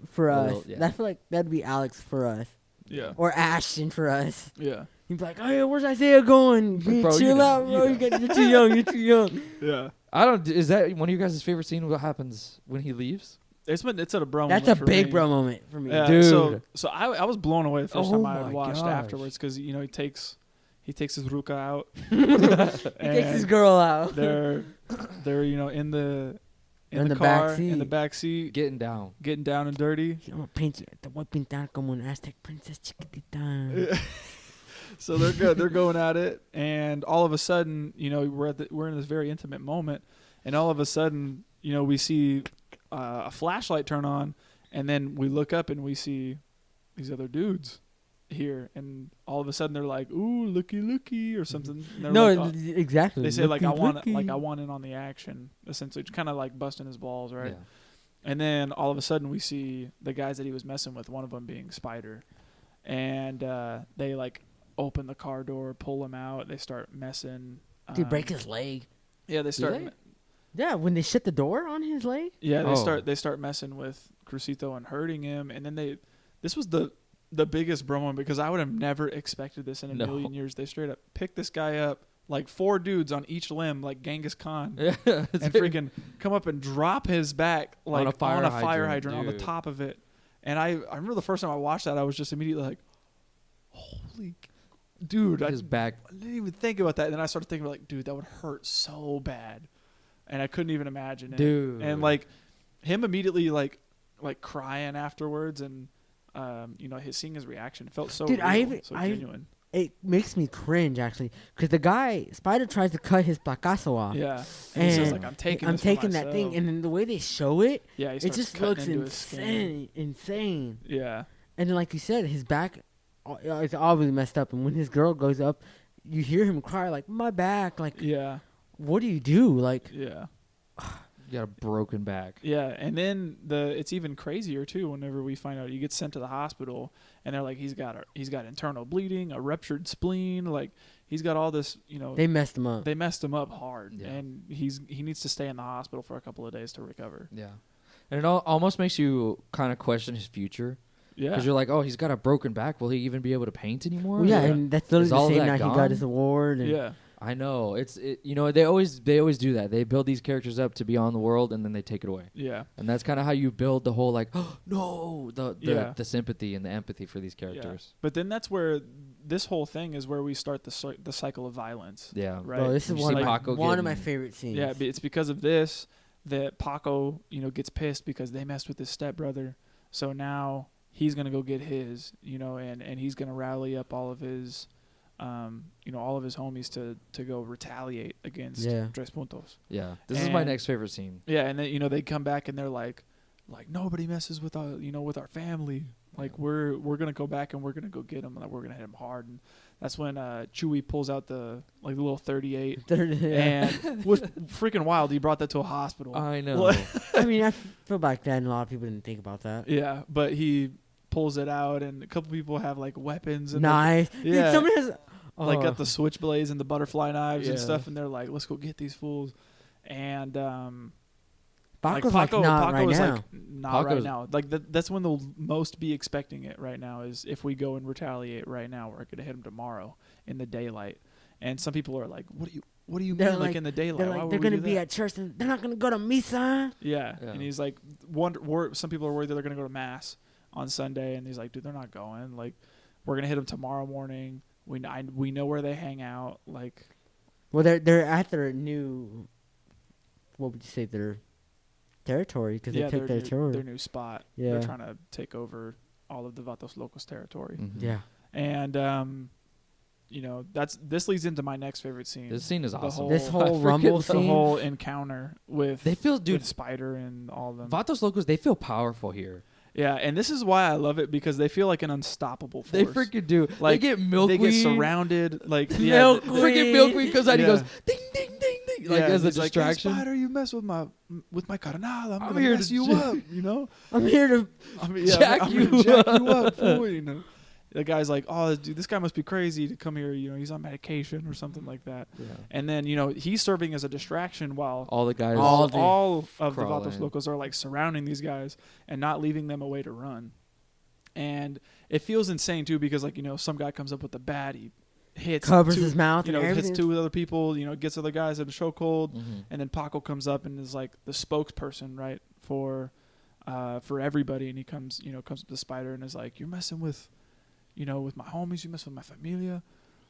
for us. Little- yeah. I feel like that'd be Alex for us, Yeah. or Ashton for us. Yeah. He'd be like, "Hey, where's Isaiah going? Bro, Chill you out, know, bro. You're too young. You're too young." Yeah. I don't. Is that one of you guys' favorite scene? What happens when he leaves? It's at a bro. That's a moment for big me. bro moment for me. Yeah, Dude. So I was blown away the first Oh time I my had watched gosh. afterwards because he takes his ruka out. He takes his and girl out. They're in the In the car back in the seat. back seat Getting down. getting down and dirty. I'm gonna paint you. Te voy a pintar como una Aztec princess chiquitita. So they're good. They're going at it, and all of a sudden, we're in this very intimate moment, and all of a sudden, we see a flashlight turn on, and then we look up and we see these other dudes here, and all of a sudden they're like, "Ooh, looky," or something. And they're No, like, exactly. they say like, "I want Looky. in on the action," essentially, kind of like busting his balls, right? Yeah. And then all of a sudden we see the guys that he was messing with, one of them being Spider, and they like open the car door, pull him out. They start messing. Dude, break his leg. Yeah, they start. they? Yeah, when they shut the door on his leg. Yeah, Oh. they start messing with Crucito and hurting him, and then this was the biggest bro moment because I would have never expected this in a No. million years. They straight up pick this guy up, like 4 dudes on each limb, like Genghis Khan, Yeah. and freaking come up and drop his back like a fire hydrant, hydrant on the dude. top of it. And I remember the first time I watched that, I was just immediately like, holy dude, his back. I didn't even think about that. And then I started thinking like, dude, that would hurt so bad. And I couldn't even imagine it. Dude. And like him immediately like crying afterwards and seeing his reaction felt so Dude, real, so genuine. It makes me cringe actually, because the guy Spider tries to cut his placazo off. Yeah. And he says And like, I'm taking that thing, and then the way they show it, yeah, he it starts just cutting looks into his skin. insane. Yeah. And then, like you said, his back is obviously messed up. And when his girl goes up, you hear him cry like, "My back!" Like, Yeah. what do you do? Like, Yeah. You got a broken back. Yeah, and then it's even crazier too. Whenever we find out he gets sent to the hospital, and they're like, he's got internal bleeding, a ruptured spleen, like he's got all this. they messed him up. They messed him up hard, Yeah. and he needs to stay in the hospital for a couple of days to recover. Yeah. And it almost makes you kind of question his future. Yeah, Because you're like, oh, he's got a broken back. Will he even be able to paint anymore? Well, yeah, Yeah. and that's literally Is the all of same that night he gone? got his award. And yeah, I know. They always do that. They build these characters up to be on the world, and then they take it away. yeah, And that's kind of how you build the whole like, oh, no, Yeah. the sympathy and the empathy for these yeah. characters. But then that's where this whole thing is where we start the cycle of violence. Yeah. Right. Bro, this is You one see of, my, Paco one of my getting- favorite scenes. Yeah, but it's because of this that Paco, gets pissed because they messed with his stepbrother. So now he's gonna go get his, and he's gonna rally up all of his, all of his homies to go retaliate against Yeah. Tres Puntos. Yeah. This is my And- next favorite scene. Yeah, and then they come back and they're like nobody messes with our with our family. Like we're gonna go back and we're gonna go get him. Like we're gonna hit him hard. And that's when Chewie pulls out the little 38. And was freaking wild. He brought that to a hospital. I know. Well, I mean, I feel back then a lot of people didn't think about that. yeah, but he pulls it out, and a couple people have like weapons and Nice. Yeah. Dude, somebody has. like got the switchblades and the butterfly knives and Yeah. stuff, and they're like, let's go get these fools. And Baca's like, not right is now. like, not right Paco's- now. Like that's when they'll most be expecting it right now. Is if we go and retaliate right now, we're gonna hit them tomorrow in the daylight. And some people are like, what do you They're mean like in the daylight? They're Why like, would they're we gonna do be that? at church and they're not gonna go to misa. Yeah. Yeah. And he's like, some people are worried that they're going to go to mass on Sunday. And he's like, dude, they're not going. Like, we're going to hit them tomorrow morning. We know where they hang out. Like, Well, they're at their new, what would you say, their territory, because they took their territory. their new spot. Yeah. They're trying to take over all of the Vatos Locos territory. Mhm. Yeah. And, you know, this leads into my next favorite scene. This scene is awesome. This I whole freaking rumble love- the scene. whole encounter with They feel, with dude. Spider and all of them. Vatos Locos, they feel powerful here. Yeah, and this is why I love it, because they feel like an unstoppable force. They freaking do. Like, they get milkweed. They get surrounded. Like, yeah, Milkweed. Freaking milkweed comes out. Yeah. He goes ding ding ding ding. Like yeah, as a he's like, hey, distraction. Spider, you mess with my carnal. I'm gonna here mess to you j- up. You know. I'm here to. I mean, Jack I'm you gonna jack up. you up, fool, you know. The guy's like, oh, dude, this guy must be crazy to come here. You know, he's on medication or something like that. Yeah. And then, you know, he's serving as a distraction while All the guys. all of the crawling. Vatos Locos are like surrounding these guys and not leaving them a way to run. And it feels insane too, because like, you know, some guy comes up with a bat, he hits Covers two, his mouth you know, and hits everything. two other people, you know, gets other guys at a chokehold. Mhm. And then Paco comes up and is like the spokesperson, right, for everybody. And he comes up to Spider and is like, you're messing with, you know, with my homies, you mess with my familia.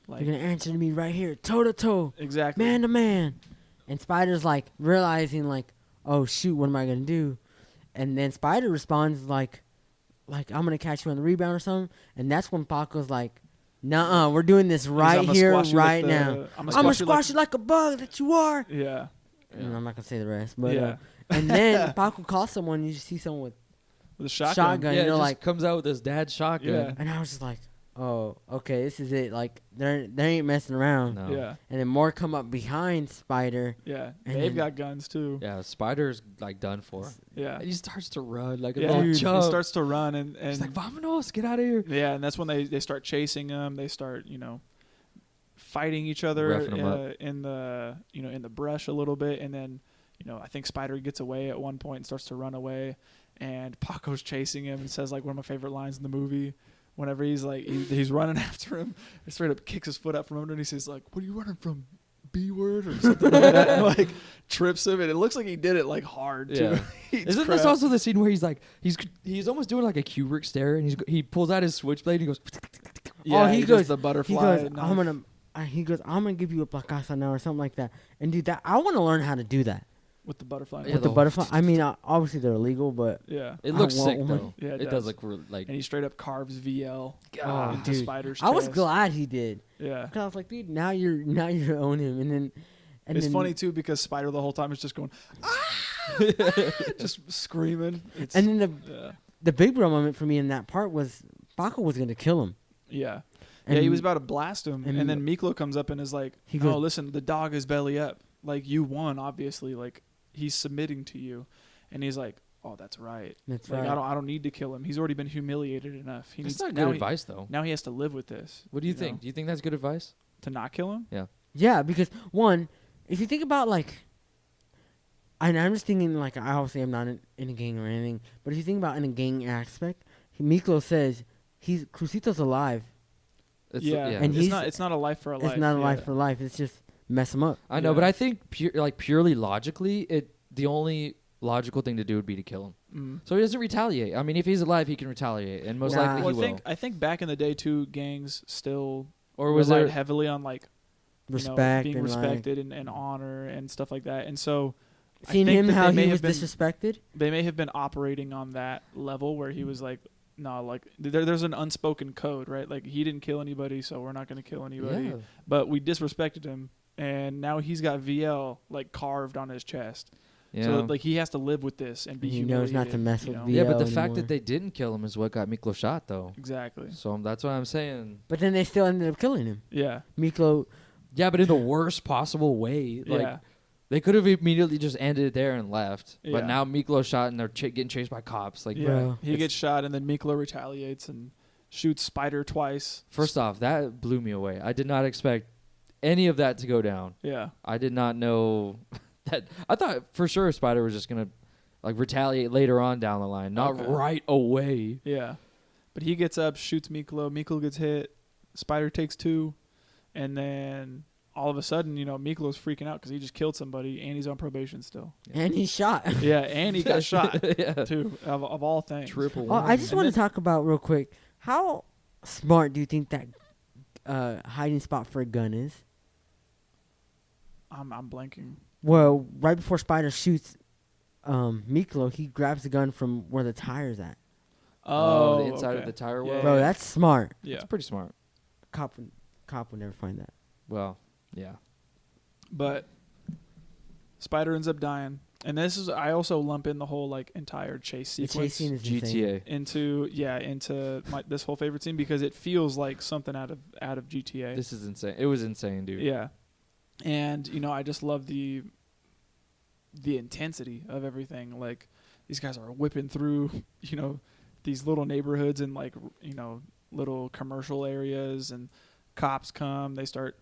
Like, You're gonna answer to me right here, toe to toe, exactly. man to man. And Spider's like realizing like, oh shoot, what am I gonna do? And then Spider responds like I'm gonna catch you on the rebound or something. And that's when Paco's like, nuh-uh, we're doing this He's, right "I'ma here, squash you with right the- now. I'ma I'm gonna squash you squash you like a bug that you are. Yeah. And I'm not gonna say the rest, but Yeah. and then Paco calls someone. You just see someone with With a shotgun. shotgun. Yeah, You know, it just like, comes out with his dad's shotgun. Yeah. and I was just like, oh, okay, this is it. Like they ain't messing around. No. Yeah. And then more come up behind Spider. Yeah. And They've then- got guns too. Yeah, Spider's like done for. Yeah. And he starts to run like a Yeah. little He chump. starts to run and He's like, "Vamonos, get out of here!" yeah, and that's when they start chasing him. They start, you know, fighting each other Roughing 'em up. in the brush a little bit, and then, you know, I think Spider gets away at one point and starts to run away, and Paco's chasing him and says like one of my favorite lines in the movie. Whenever he's like he's running after him, he straight up kicks his foot out from under, and he says like, "What are you running from? B word or something like that?" And, like trips him, and it looks like he did it like hard too. Yeah. Eats Isn't this crap. also the scene where he's like he's almost doing like a Kubrick stare, and he pulls out his switchblade and he goes, Yeah, he he does goes- the He butterfly. goes, knife. I'm gonna give you a placasa now or something like that. And dude, that I want to learn how to do that with the butterfly. Yeah, with knife. the the- butterfly. I mean, obviously they're illegal, but Yeah. "It looks I sick want though. one. Yeah, it it does. does look like And he straight up carves VL oh, into dude, Spider's I was chest. glad he did. Yeah. 'Cause I was like, dude, now you own him, and then It's then, funny too because Spider the whole time is just going, just screaming. It's, And then yeah. the big bro moment for me in that part was Baca was gonna kill him. Yeah. And Yeah, he was about to blast him, and and then Miklo comes up and is like, He "Oh, goes- listen, the dog is belly up. Like you won, obviously. Like he's submitting to you." And he's like, "Oh, that's right. That's Like right. I don't need to kill him. He's already been humiliated enough. He that's needs not now good he- advice though. Now he has to live with this. What do you know? think? Do you think that's good advice? To not kill him? Yeah, because one, if you think about like, and I'm just thinking like, I obviously am not in a gang or anything, but if you think about in a gang aspect, Miklo says he's Crucito's alive. It's, Yeah. And it's he's- not a life for a life. It's not a yeah. life for life. It's just mess him up. I know, Yeah. but I think purely logically, the only logical thing to do would be to kill him. Mm. So he doesn't retaliate. I mean, if he's alive, he can retaliate, and most Nah. likely Well, he will. I think back in the day too, gangs still Or was relied there? heavily on like Respect being and respected and honor and stuff like that. And so like seeing I think him that how they may he was have been, disrespected. they may have been operating on that level where he was like, no, like there's an unspoken code, right? Like he didn't kill anybody, so we're not going to kill anybody. Yeah. But we disrespected him, and now he's got VL like carved on his chest. Yeah. So like he has to live with this and be He knows not to humiliated, mess you with know? VL. Yeah, but the anymore. fact that they didn't kill him is what got Miklo shot, though. Exactly. So that's what I'm saying. But then they still ended up killing him. Yeah. Miklo, Yeah, but in the worst possible way. Like, yeah. they could have immediately just ended it there and left. Yeah. But now Miklo shot and they're getting chased by cops. Like, Yeah. Bro. He gets shot, and then Miklo retaliates and shoots Spider twice. first off, that blew me away. I did not expect any of that to go down. Yeah. I did not know that. I thought for sure Spider was just going to like retaliate later on down the line, not Okay. right away. Yeah. But he gets up, shoots Miklo. Miklo gets hit. Spider takes 2. And then all of a sudden, Miklo's freaking out because he just killed somebody and he's on probation still. And he's shot. Yeah, and he got shot, Yeah. too, of all things. Triple. Oh, I just And want to then- talk about real quick. How smart do you think that hiding spot for a gun is? I'm blanking. Well, right before Spider shoots Miklo, he grabs the gun from where the tire's at. Oh, the inside okay. of the tire Yeah, well. Bro, yeah. that's smart. Yeah. It's pretty smart. Cop would never find that. Well, yeah. But Spider ends up dying. And I also lump in the whole like entire chase The sequence chase scene is insane. into this whole favorite scene because it feels like something out of GTA. This is insane. It was insane, dude. Yeah. And I just love the intensity of everything. Like these guys are whipping through, these little neighborhoods and like, little commercial areas, and cops come, they start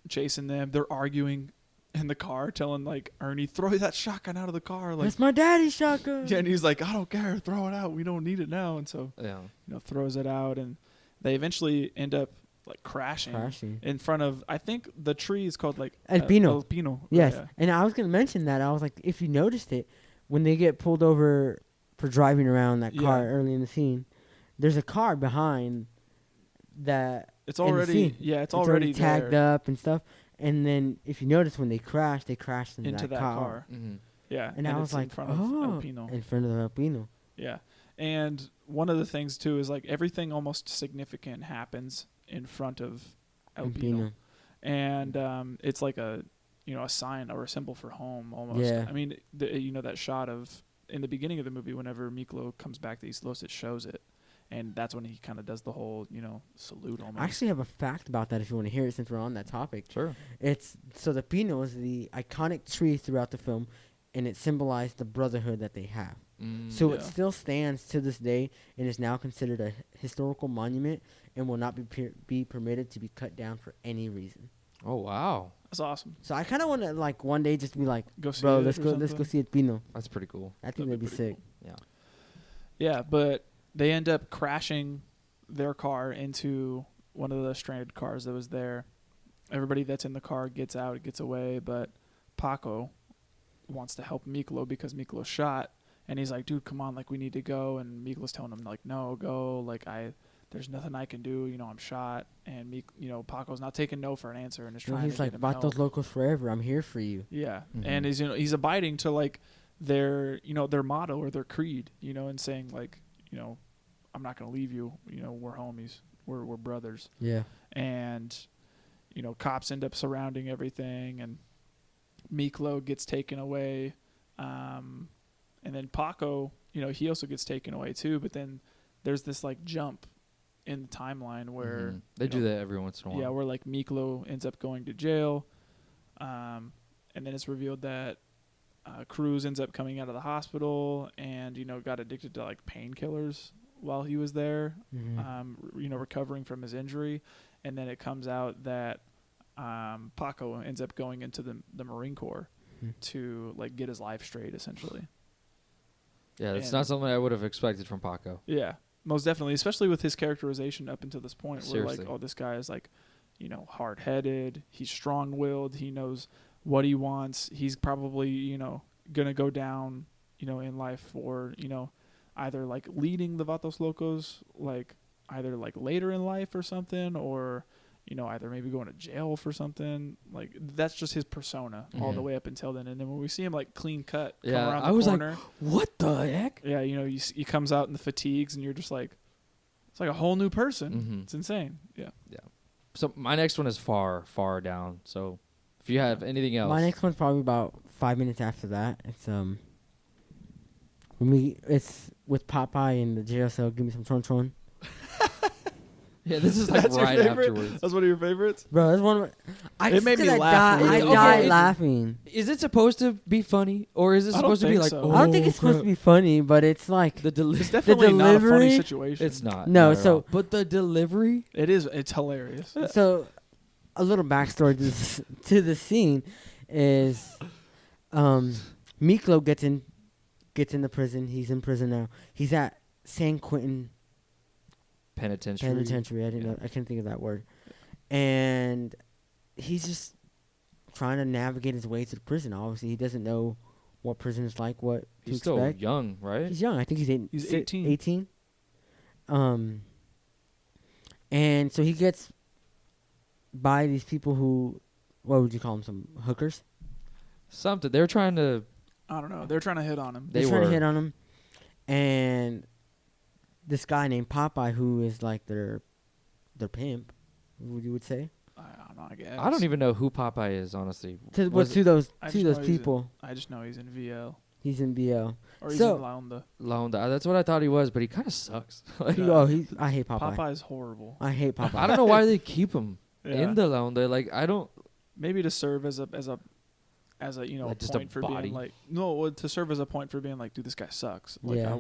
chasing them. They're arguing in the car, telling like Ernie, throw that shotgun out of the car. Like, That's my daddy's shotgun. yeah, and he's like, I don't care, throw it out. We don't need it now. And so, Yeah. throws it out, and they eventually end up like crashing in front of, I think the tree is called like El Pino. El Pino. Yes, Yeah. and I was gonna mention that. I was like, if you noticed it, when they get pulled over for driving around that car Yeah. early in the scene, there's a car behind that. It's in the already scene. it's already tagged there up and stuff. And then if you notice when they crashed into that car. Mm-hmm. Yeah, And I was it's in like, front of oh, El Pino. in front of El Pino. Yeah, and one of the things too is like everything almost significant happens in front of El Pino, and it's like a a sign or a symbol for home almost. Yeah. I mean, that shot of in the beginning of the movie whenever Miklo comes back to East Los, it shows it. And that's when he kind of does the whole, salute almost. I actually have a fact about that if you want to hear it since we're on that topic. Sure. So the Pino is the iconic tree throughout the film, and it symbolized the brotherhood that they have. So it Yeah. still stands to this day and is now considered a historical monument and will not be permitted to be cut down for any reason. Oh, wow. That's awesome. So I kind of want to like one day just be like, Go see bro, it let's or go something. see it Pino. That's pretty cool. I think that'd be pretty sick. Yeah. Yeah, but they end up crashing their car into one of the stranded cars that was there. Everybody that's in the car gets out, gets away, but Paco wants to help Miklo because Miklo's shot, and he's like, dude, come on, like, we need to go. And Miklo's telling him, like, no, go, like, there's nothing I can do, I'm shot. And Paco's not taking no for an answer and is And trying he's to like, get him "Vatos help. locos forever. I'm here for you." Yeah, Mhm. and he's abiding to like their their motto or their creed, and saying like, I'm not gonna leave you, we're homies, we're brothers. Yeah. And cops end up surrounding everything, and Miklo gets taken away, and then Paco, he also gets taken away too. But then there's this like jump in the timeline where Mhm. They do that every once in a while. yeah, where like Miklo ends up going to jail, and then it's revealed that Cruz ends up coming out of the hospital and got addicted to like painkillers while he was there, Mhm. recovering from his injury, and then it comes out that Paco ends up going into the Marine Corps Mhm. to like get his life straight, essentially. Yeah, that's And- not something I would have expected from Paco. Yeah, most definitely, especially with his characterization up until this point, where Seriously. like, oh, this guy is like, hard-headed. He's strong-willed. He knows what he wants. He's probably, gonna go down, in life for, either like leading the Vatos Locos, like either like later in life or something, or either maybe going to jail for something. Like that's just his persona all the Mhm. way up until then. And then when we see him like clean cut, come Yeah, around I the was like, corner, What the heck? yeah, he comes out in the fatigues, and you're just like, it's like a whole new person. Mhm. It's insane. Yeah. So my next one is far, far down. So if you have anything else, My next one's probably about 5 minutes after that. It's with Popeye in the jail cell. Give me some chon chon. yeah, this is like That's your right favorite? afterwards. That's one of your favorites. Bro, that's one of my. It made me laugh I really died hard. laughing. Is it supposed to be funny, or is it I don't supposed to be think like? so. Oh, I don't think it's supposed to be funny, but it's like the It's definitely not a funny delivery- situation. It's not. No, not at so- all. But the delivery. It is. It's hilarious. so. A little backstory to the scene is, Miklo gets gets into prison. He's in prison now. He's at San Quentin Penitentiary. I didn't know. I couldn't think of that word. And he's just trying to navigate his way to the prison. Obviously, he doesn't know what prison is like, what to He's still expect. young, right? He's young. I think He's 18. 18. And so he gets by these people who, what would you call them? Some hookers? Something. They're trying to. I don't know. They're trying to hit on him. They They're trying to were. hit on him. And this guy named Popeye, who is like their pimp, you would say. I don't know. I guess. I don't even know who Popeye is, honestly. To Was those I just know he's people. I just know he's in VL He's in BL. or he's So- in Launda. Launda. That's what I thought he was, but he kind of sucks. Like, I hate Popeye. Popeye's horrible. I hate Popeye. I don't know why they keep him Yeah. in the Launda. Like, I don't. Maybe to serve as a Like a just a point for body? being like to serve as a point for being like, dude, this guy sucks. Like Yeah.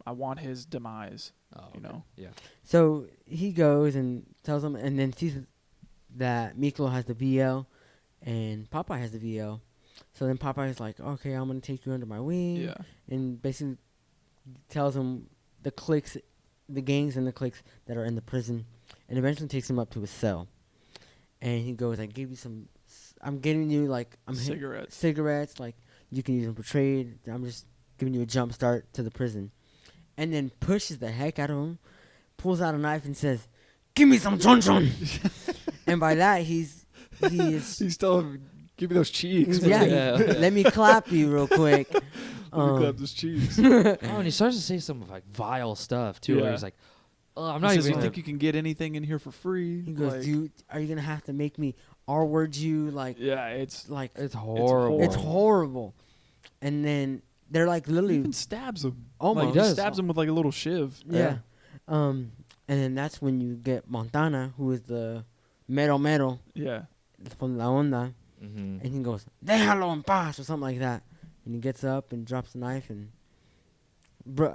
I want his demise. Oh, You know. Yeah. So he goes and tells them, and then sees that Miklo has the VL, and Popeye has the VL. So then Popeye's like, okay, I'm gonna take you under my wing, Yeah. and basically tells him the cliques, the gangs and the cliques that are in the prison, and eventually takes him up to his cell. And he goes, I'm getting you like cigarettes, like you can use them for trade. I'm just giving you a jump start to the prison. And then pushes the heck out of him, pulls out a knife and says, "Give me some chon chon." And by that he is He's still give me those cheeks. yeah, Yeah. let me clap you real quick. Let me clap those cheeks. Oh, and he starts to say some like vile stuff too. Where Yeah. he's like, "Oh, I'm He not says, even." you gonna- think you can get anything in here for free? He goes, Like, are you gonna have to make me R-word you like yeah, it's like It's horrible. it's horrible. And then they're like he literally even stabs him. almost Like, He he does. stabs him with like a little shiv. yeah. And then that's when you get Montana, who is the mero mero Yeah. from La Onda, Mhm. and he goes, "Déjalo en paz," or something like that. And he gets up and drops the knife, and bro,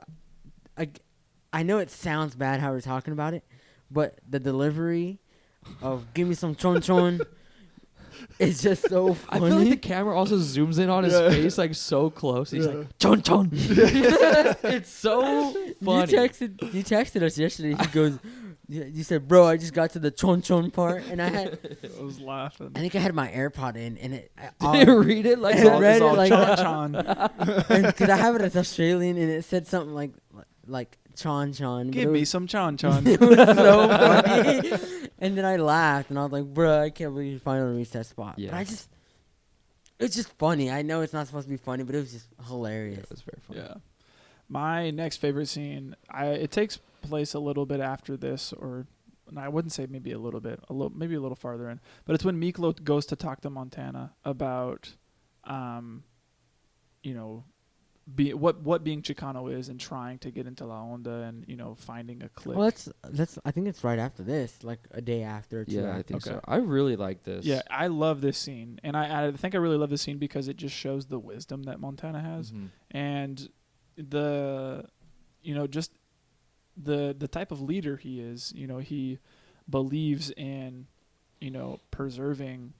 I know it sounds bad how we're talking about it, but the delivery of "give me some chon chon" is just so I funny. feel like the camera also zooms in on his Yeah. face like so close. He's Yeah. like, "Chon chon." It's so funny. You texted us yesterday. He goes, you said, "Bro, I just got to the chon chon part," and I was laughing. think I had my AirPod in, and Did you read it like I that? read it like Chon that. Chon. Because I have it as Australian, and it said something like chon chon. but Give it me was- some Chon Chon. It was so funny. And then I laughed, and I was like, "Bro, I can't believe you finally reached that spot." Yeah. But it's just funny. I know it's not supposed to be funny, but it was just hilarious. That's very funny. Yeah. My next favorite scene, it takes place a little bit after this, or no, I wouldn't say maybe a little bit, maybe a little farther in, but it's when Miklo goes to talk to Montana about, what being Chicano is and trying to get into La Onda and finding a clique. Well, that's. I think it's right after this, like a day after. Or two Yeah, I after. think so. Okay. I really like this. Yeah, I love this scene, and I think I really love this scene because it just shows the wisdom that Montana has, Mhm. and just the type of leader he is. He believes in preserving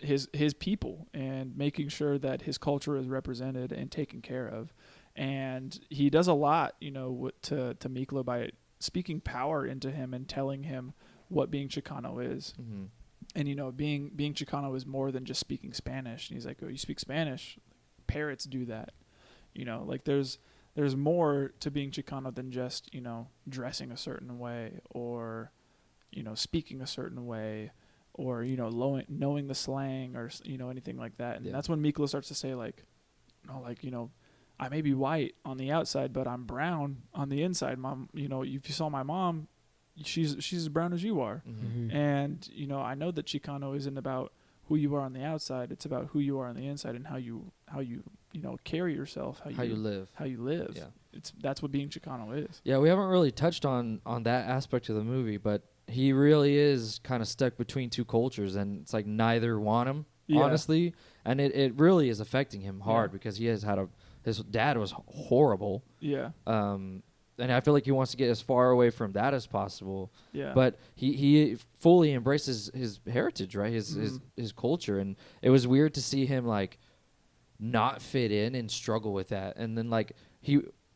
his people and making sure that his culture is represented and taken care of, and he does a lot to Miklo by speaking power into him and telling him what being Chicano is. Mhm. And being Chicano is more than just speaking Spanish. And he's like, "Oh, you speak Spanish? Parrots do that." Like there's more to being Chicano than just dressing a certain way or speaking a certain way or knowing the slang or anything like that. And Yeah. that's when Miklo starts to say I may be white on the outside, but I'm brown on the inside. Mom, if you saw my mom, she's as brown as you are. Mhm. Mhm. And I know that Chicano isn't about who you are on the outside. It's about who you are on the inside and how you carry yourself, How you live. how you live. Yeah. That's what being Chicano is. Yeah, we haven't really touched on that aspect of the movie, but he really is kind of stuck between two cultures, and it's like neither want him, Yeah. honestly. And it really is affecting him hard Yeah. because he has had his dad was horrible. Yeah, And I feel like he wants to get as far away from that as possible. yeah. But he fully embraces his heritage, right? His culture, and it was weird to see him like not fit in and struggle with that. And then like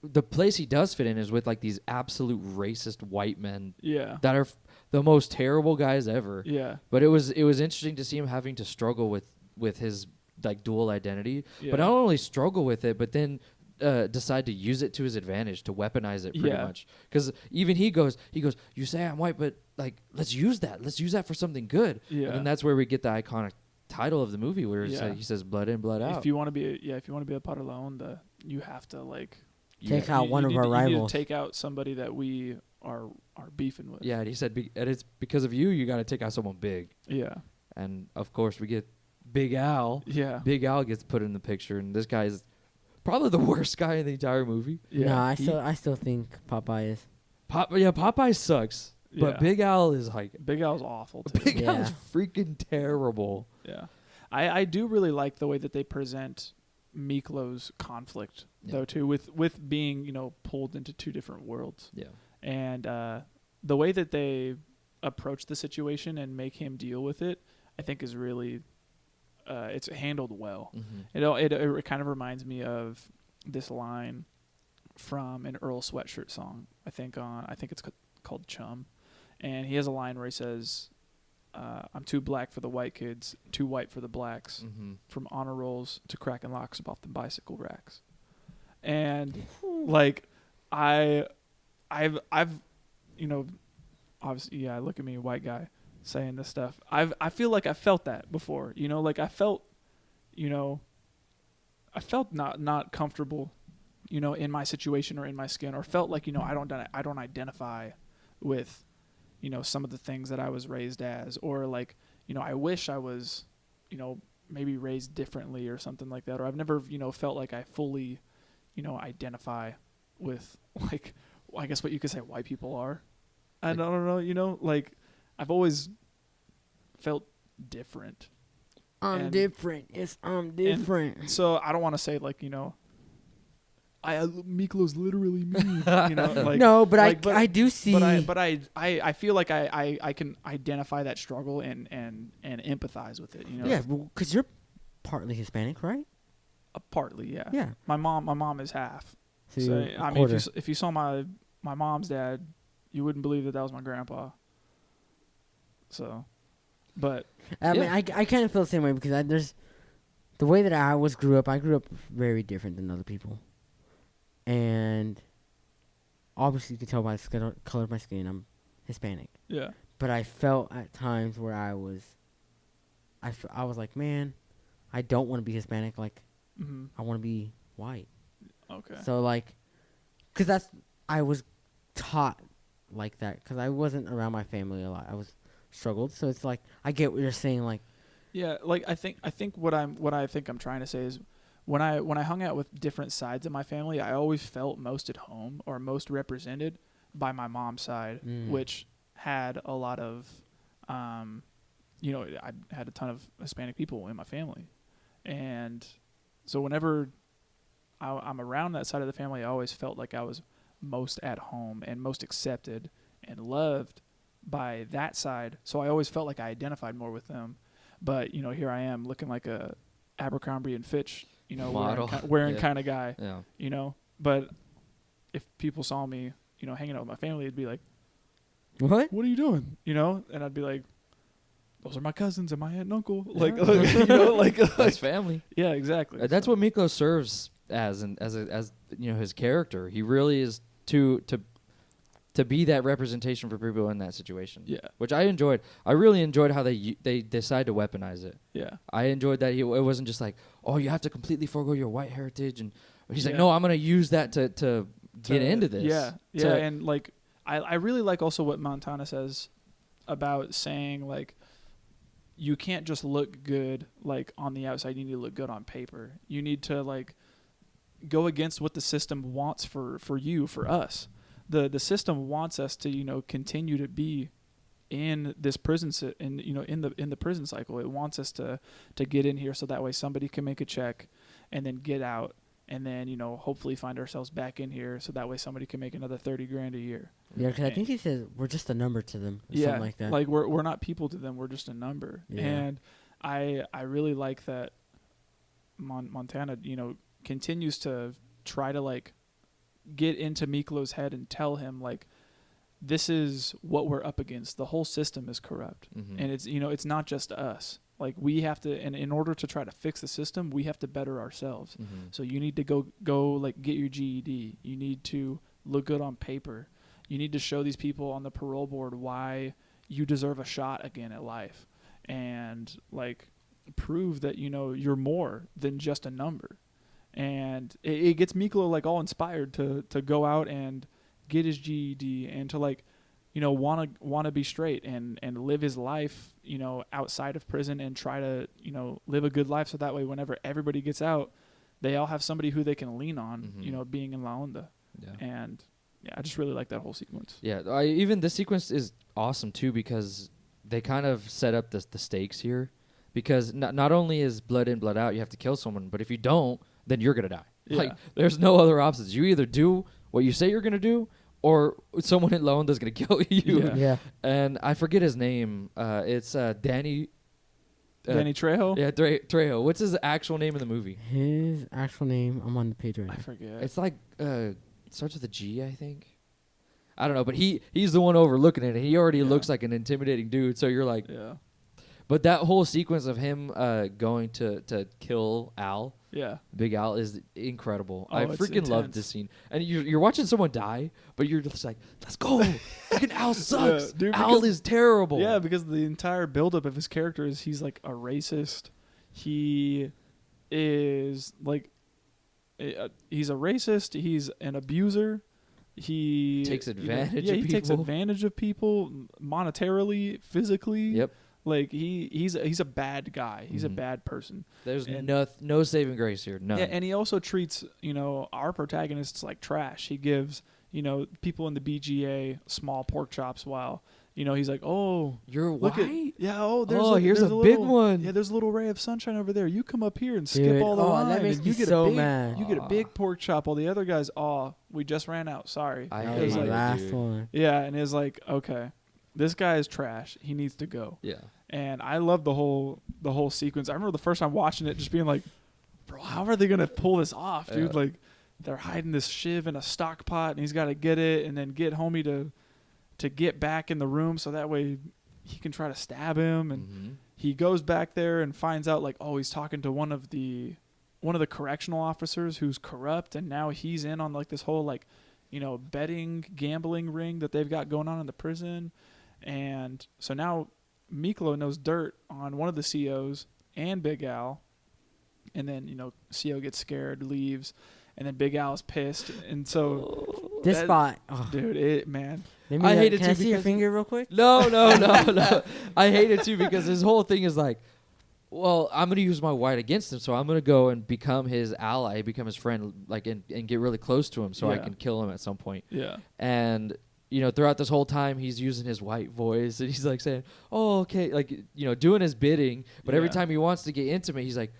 the place he does fit in is with like these absolute racist white men Yeah. that are the most terrible guys ever. Yeah. But it was interesting to see him having to struggle with his like dual identity, Yeah. but not only struggle with it, but then decide to use it to his advantage, to weaponize it pretty Yeah. much. Because even he goes, you say I'm white, but like let's use that for something good. Yeah. And then that's where we get the iconic title of the movie, where Yeah. he says blood in, blood out. If you want to be a part of La Onda, you have to like Take out one of need our to- You need rivals. to take out somebody that we are beefing with. Yeah, and he said, and it's because of you got to take out someone big. Yeah. And of course, we get Big Al. Yeah. Big Al gets put in the picture, and this guy is probably the worst guy in the entire movie. Yeah. No, I still think Popeye is. Popeye sucks, but Yeah. Big Al is like Big Al's awful too. Big Yeah. Al's freaking terrible. Yeah. I do really like the way that they present Miklo's conflict though too, with being, pulled into two different worlds. Yeah, And the way that they approach the situation and make him deal with it, I think is really it's handled well. It kind of reminds me of this line from an Earl Sweatshirt song. I think it's called Chum, and he has a line where he says, "I'm too black for the white kids, too white for the blacks. From honor rolls to cracking locks off the bicycle racks." And like I've obviously, yeah, look at me, white guy saying this stuff. I feel like I felt that before, like I felt not comfortable, in my situation or in my skin, or felt like, I don't identify with, some of the things that I was raised as, or like, I wish I was, maybe raised differently or something like that, or I've never, felt like I fully, identify with, like, I guess what you could say white people are. I don't know, like I've always felt different. I'm different. I'm different. And so I don't want to say like, Miklo's literally me, like No, but like, I do see. But I feel like I can identify that struggle and empathize with it, Yeah, because you're partly Hispanic, right? Partly, yeah. Yeah. My mom is half. So So you're a I mean, quarter. if you saw my mom's dad, you wouldn't believe that was my grandpa. So, but I mean, I kind of feel the same way because there's the way that I grew up. I grew up very different than other people, and obviously you can tell by the color of my skin, I'm Hispanic. yeah, But I felt at times where I was like, man, I don't want to be Hispanic. Like, I want to be white. okay. So like, because I was taught like that because I wasn't around my family a lot. I was struggled. So it's like I get what you're saying. Like, Yeah, like I think what I think I'm trying to say is when I hung out with different sides of my family, I always felt most at home or most represented by my mom's side, which had a lot of I had a ton of Hispanic people in my family. And so whenever I'm around that side of the family, I always felt like I was most at home and most accepted and loved by that side. So I always felt like I identified more with them. But, here I am looking like a Abercrombie and Fitch, Model. wearing Yeah. kind of guy, Yeah. But if people saw me, hanging out with my family, it'd be like, what? what are you doing? And I'd be like, those are my cousins and my aunt and uncle. Like, That's family. yeah, exactly. That's what Miklo serves as his character. He really is to be that representation for people in that situation. Yeah. Which I enjoyed. I really enjoyed how they decide to weaponize it. Yeah. I enjoyed that it wasn't just like, oh, you have to completely forego your white heritage, and he's like, Yeah. no, I'm gonna use that to get into this. Yeah. Yeah. And like, I really like also what Montana says about saying like, you can't just look good like on the outside. You need to look good on paper. You need to like go against what the system wants for you, for us. The system wants us to continue to be in this prison in the prison cycle. It wants us to get in here so that way somebody can make a check and then get out and then hopefully find ourselves back in here so that way somebody can make another $30,000 a year. Yeah, because I think he says we're just a number to them. Or something like that. Like we're not people to them. We're just a number. Yeah. And I really like that. Montana, continues to try to like get into Miklo's head and tell him like, this is what we're up against. The whole system is corrupt, and it's not just us. Like we have to, and in order to try to fix the system, we have to better ourselves. So you need to go like get your GED. You need to look good on paper. You need to show these people on the parole board why you deserve a shot again at life, and like prove that you're more than just a number. And it gets Miklo like all inspired to go out and get his GED and to like want to be straight and live his life outside of prison and try to live a good life, so that way whenever everybody gets out, they all have somebody who they can lean on, being in La Onda. And I just really like that whole sequence. Even this sequence is awesome too, because they kind of set up the stakes here, because not only is blood in, blood out, you have to kill someone, but if you don't, then you're gonna die. Like there's no other options. You either do what you say you're gonna do, or someone in La Onda is gonna kill you. And I forget his name. It's Danny Trejo. Yeah, Trejo. What's his actual name in the movie? His actual name, I'm on the page right now. I forget. It's like starts with a G, I think. I don't know, but he's the one overlooking it, and he already looks like an intimidating dude. So you're like, But that whole sequence of him going to kill Al, Big Al, is incredible. I freaking love this scene. And you're watching someone die, but you're just like, let's go. Freaking Al sucks. Dude, Al is terrible. Yeah, because the entire buildup of his character is he's like a racist. He is like, he's a racist. He's an abuser. He takes advantage of people. He takes advantage of people monetarily, physically. Yep. Like he's a bad guy. He's a bad person. There's no saving grace here. None. Yeah, and he also treats our protagonists like trash. He gives people in the BGA small pork chops while he's like, oh, you're look white. Here's a big one. Yeah, there's a little ray of sunshine over there. You come up here and skip all the line. That makes and you me get so a big, mad. You get a big pork chop. While the other guys, we just ran out. Sorry. I That hate was my it, last dude. one. Yeah, and it's like, okay, this guy is trash. He needs to go. Yeah. And I love the whole sequence. I remember the first time watching it, just being like, bro, how are they gonna pull this off, dude? Yeah. Like, they're hiding this shiv in a stock pot, and he's got to get it, and then get homie to get back in the room, so that way he can try to stab him. And he goes back there and finds out like, oh, he's talking to one of the correctional officers who's corrupt, and now he's in on like this whole like, betting gambling ring that they've got going on in the prison. And so now Miklo knows dirt on one of the COs and Big Al, and then CO gets scared, leaves, and then Big Al's pissed, and so this spot, dude, man. I hate it Can too I see your because- finger real quick? No. I hate it too, because his whole thing is like, well, I'm going to use my white against him, so I'm going to go and become his ally, become his friend, like, and get really close to him so I can kill him at some point. Yeah. And, throughout this whole time, he's using his white voice, and he's like saying, oh, okay, like, doing his bidding, but every time he wants to get intimate, he's like,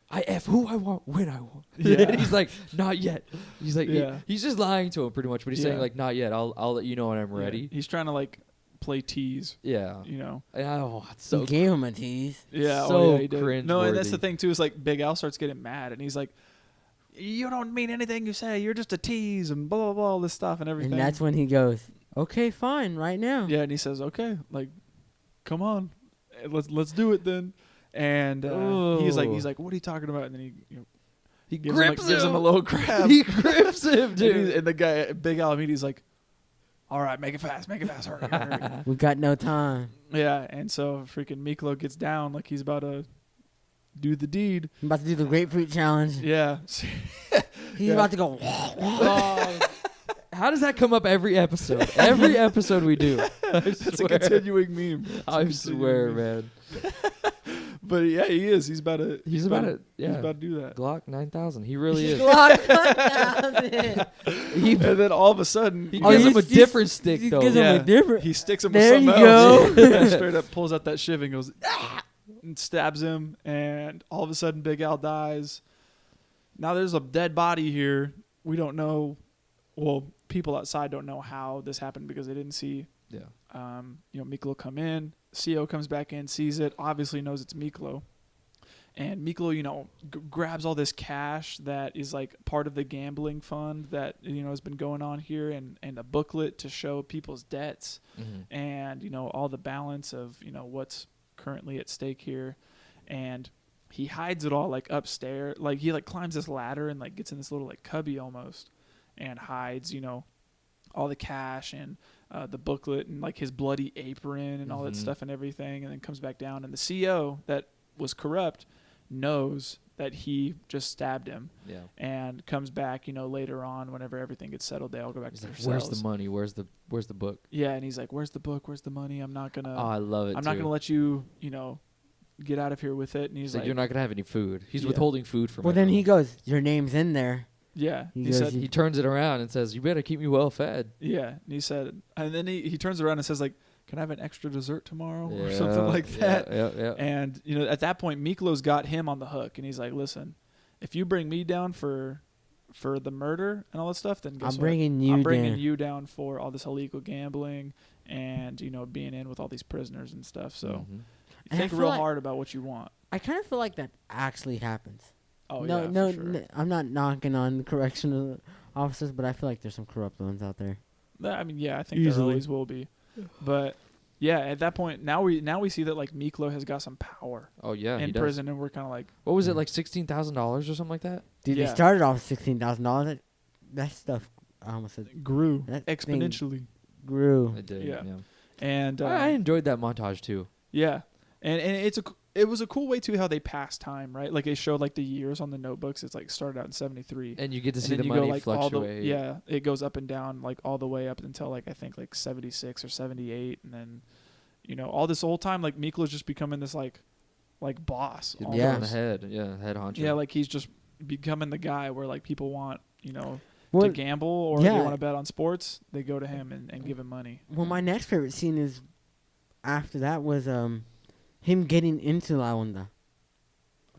I F who I want when I want. Yeah. And he's like, not yet. He's like, he's just lying to him pretty much, but he's saying like, not yet. I'll let you know when I'm ready. He's trying to like play tease. Yeah. And, It's so He gave him a tease. yeah. so he did. cringe. No, and that's the thing too, is like Big Al starts getting mad, and he's like, you don't mean anything you say. You're just a tease, and blah blah blah, all this stuff and everything. And that's when he goes, okay, fine, right now. Yeah, and he says, okay, like, come on, let's do it then. And he's like, what are you talking about? And then he gives him a little grab. He grips him, dude. And the guy, Big Al, he's like, all right, make it fast, hurry. We got no time. Yeah, and so freaking Miklo gets down like he's about to do the deed. I'm about to do the grapefruit challenge. Yeah. He's about to go. How does that come up every episode? Every episode we do. It's a continuing meme. I swear, man. But yeah, he is. He's about to. He's about to do that. Glock 9000. He really is. And then all of a sudden, He gives him a different stick, he though. gives him a different. He sticks him There with you something else. go. Yeah, straight up pulls out that shiv and goes, ah! And stabs him. And all of a sudden, Big Al dies. Now there's a dead body here. We don't know. Well, people outside don't know how this happened because they didn't see. Yeah. Miklo come in. CO comes back in, sees it, obviously knows it's Miklo. And Miklo, grabs all this cash that is like part of the gambling fund that has been going on here, and a booklet to show people's debts, and all the balance of what's currently at stake here, and he hides it all like upstairs, like he like climbs this ladder and like gets in this little like cubby almost, and hides all the cash and the booklet and like his bloody apron and all that stuff and everything, and then comes back down, and the CEO that was corrupt knows that he just stabbed him, and comes back later on whenever everything gets settled. They all go back to their cells. Where's the money? Where's the book? Yeah, and he's like, where's the book? Where's the money? I'm not gonna I love it. I'm not gonna let you get out of here with it. And he's like, you're not gonna have any food. He's withholding food from then he goes, your name's in there. Yeah, he turns it around and says, you better keep me well fed. Yeah, and he said, and then he turns around and says like, can I have an extra dessert tomorrow or something like that? Yeah. And at that point, Miklo's got him on the hook, and he's like, listen, if you bring me down for the murder and all that stuff, then guess I'm bringing you down for all this illegal gambling and being in with all these prisoners and stuff. So think real hard about what you want. I kind of feel like that actually happens. Oh no, for sure. I'm not knocking on correctional officers, but I feel like there's some corrupt ones out there. I mean, yeah, I think there always will be. But yeah, at that point, now we see that like Miklo has got some power. Oh yeah, in prison, and we're kind of like, what was it, like $16,000 or something like that? Dude, they started off with $16,000. That stuff, I almost said, grew that exponentially. Grew. It did. Yeah. Yeah. And I enjoyed that montage too. Yeah, and it was a cool way too how they passed time, right? Like they showed like the years on the notebooks. It's like started out in 73, and you get to see and the then money go, like, fluctuate. it goes up and down like all the way up until like I think like 76 or 78, and then all this whole time like Miklo's just becoming this like boss. On the head honcho. Yeah, like he's just becoming the guy where like people want to gamble or they want to bet on sports, they go to him and give him money. Well, my next favorite scene is after that was him getting into La Onda.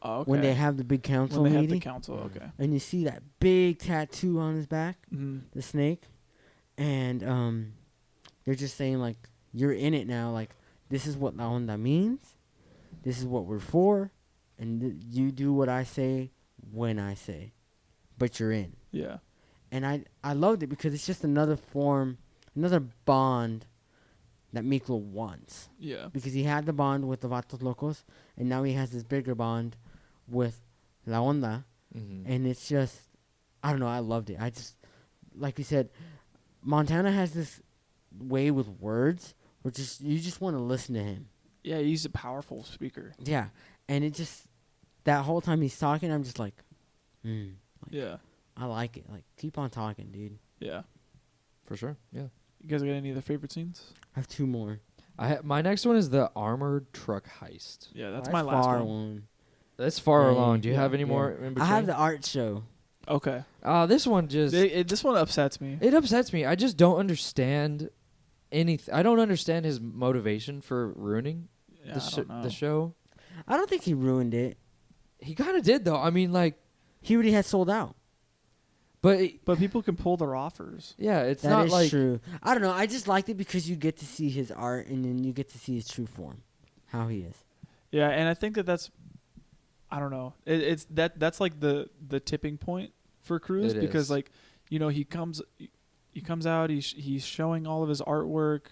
Oh, okay. When they have the big council when they meeting. have the council, okay. And you see that big tattoo on his back, the snake, and they're just saying like, you're in it now. Like, this is what La Onda means. This is what we're for, and you do what I say when I say, but you're in. Yeah. And I loved it because it's just another bond that Miklo wants. Yeah. Because he had the bond with the Vatos Locos, and now he has this bigger bond with La Onda. And it's just, I don't know, I loved it. I just, like you said, Montana has this way with words where you just want to listen to him. Yeah, he's a powerful speaker. Yeah. And it just, that whole time he's talking, I'm just like, yeah. I like it. Like, keep on talking, dude. Yeah. For sure. Yeah. You guys got any other favorite scenes? I have two more. My next one is the armored truck heist. Yeah, that's my last one. That's far along. Do you have any more in between? I have the art show. Okay. This one just... this one upsets me. It upsets me. I just don't understand anything. I don't understand his motivation for ruining the show. I don't think he ruined it. He kind of did, though. I mean, like... He already had sold out. But people can pull their offers. Yeah, it's that not is like... true. I don't know. I just liked it because you get to see his art and then you get to see his true form, how he is. Yeah, and I think that's... I don't know. That's like the tipping point for Cruz because like, he comes out, he's showing all of his artwork.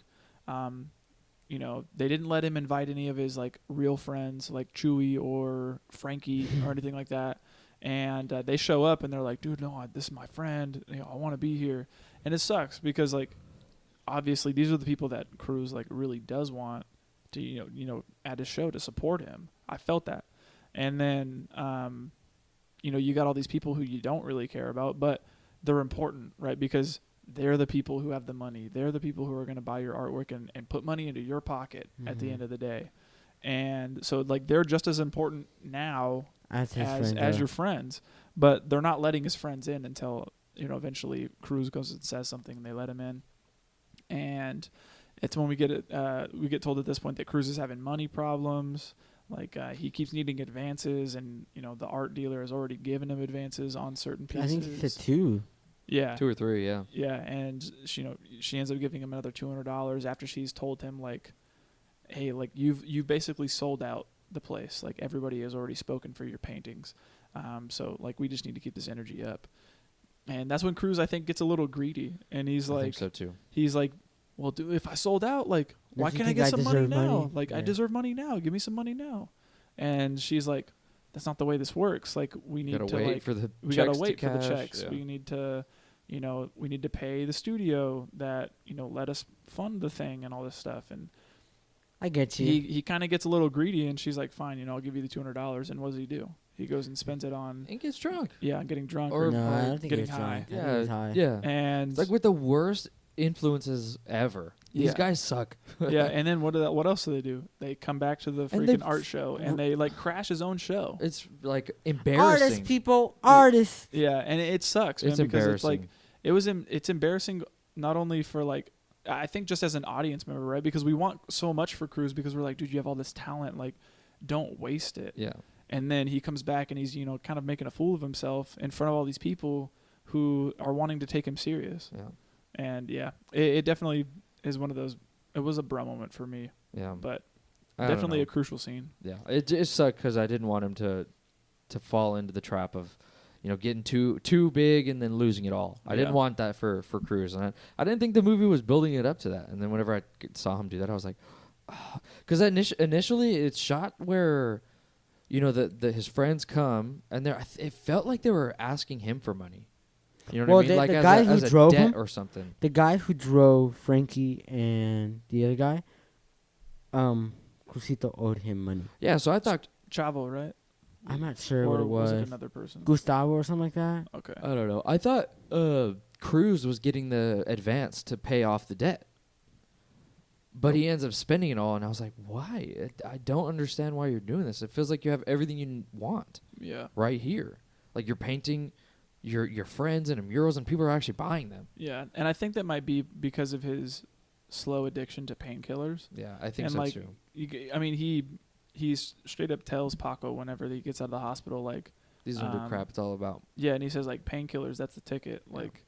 They didn't let him invite any of his like real friends like Chewy or Frankie or anything like that. And they show up and they're like, dude, no, this is my friend. I want to be here. And it sucks because like, obviously these are the people that Cruz like really does want to, at his show to support him. I felt that. And then, you got all these people who you don't really care about, but they're important, right? Because they're the people who have the money. They're the people who are going to buy your artwork and put money into your pocket at the end of the day. And so like, they're just as important now as your friends, but they're not letting his friends in until, eventually Cruz goes and says something and they let him in. And it's when we get told at this point that Cruz is having money problems. Like he keeps needing advances, and the art dealer has already given him advances on certain pieces. I think he said 2. Yeah, 2 or 3. Yeah. Yeah, and she ends up giving him another $200 after she's told him like, hey, like you've basically sold out the place. Like everybody has already spoken for your paintings. So like we just need to keep this energy up. And that's when Cruz, I think, gets a little greedy, and he's I like, think so too. he's like, well, dude, if I sold out, like, why Don't you can't I think get I some money deserve now? money? Like, I Yeah. deserve money now. Give me some money now. And she's like, that's not the way this works. Like, we need Gotta to wait like, for the we checks gotta to wait for the cash. checks. Yeah. We need to, we need to pay the studio that, let us fund the thing and all this stuff. And I get you. he kind of gets a little greedy, and she's like, fine, I'll give you the $200. And what does he do? He goes and spends it on, And gets drunk. getting drunk Or- no, I don't think getting it's high. drunk. I think it's high. Yeah. And It's like with the worst influences ever. These Yeah. guys suck. yeah, and then what else do they do? They come back to the And they freaking art show, and they like crash his own show. It's like embarrassing. Artists, people, artists. Yeah, and it sucks, man, It's because it's like embarrassing. it's embarrassing not only for like, I think just as an audience member, right? Because we want so much for Cruz, because we're like, dude, you have all this talent, like, don't waste it. Yeah. And then he comes back and he's kind of making a fool of himself in front of all these people who are wanting to take him serious. Yeah. And yeah, it definitely is one of those. It was a bruh moment for me, Yeah. but I don't definitely know. a crucial scene. Yeah, it just sucked because I didn't want him to fall into the trap of, getting too big and then losing it all. I didn't Yeah. want that for Cruz, and I didn't think the movie was building it up to that. And then whenever I saw him do that, I was like, because initially it's shot where, his friends come and it felt like they were asking him for money. You know Well, what I mean? Like the as guy a, who as a drove debt him- or something. The guy who drove Frankie and the other guy, Crucito owed him money. Yeah, so I thought Chavo, right? I'm not sure Or what it was. it another person? Gustavo or something like that. Okay. I don't know. I thought Cruz was getting the advance to pay off the debt. But he ends up spending it all, and I was like, why? I don't understand why you're doing this. It feels like you have everything you want Yeah. right here. Like you're painting your friends and murals, and people are actually buying them. Yeah, and I think that might be because of his slow addiction to painkillers. Yeah, I think And so like, too. he straight up tells Paco whenever he gets out of the hospital, like, These are the crap it's all about. yeah, and he says like painkillers, that's the ticket. Yeah. Like,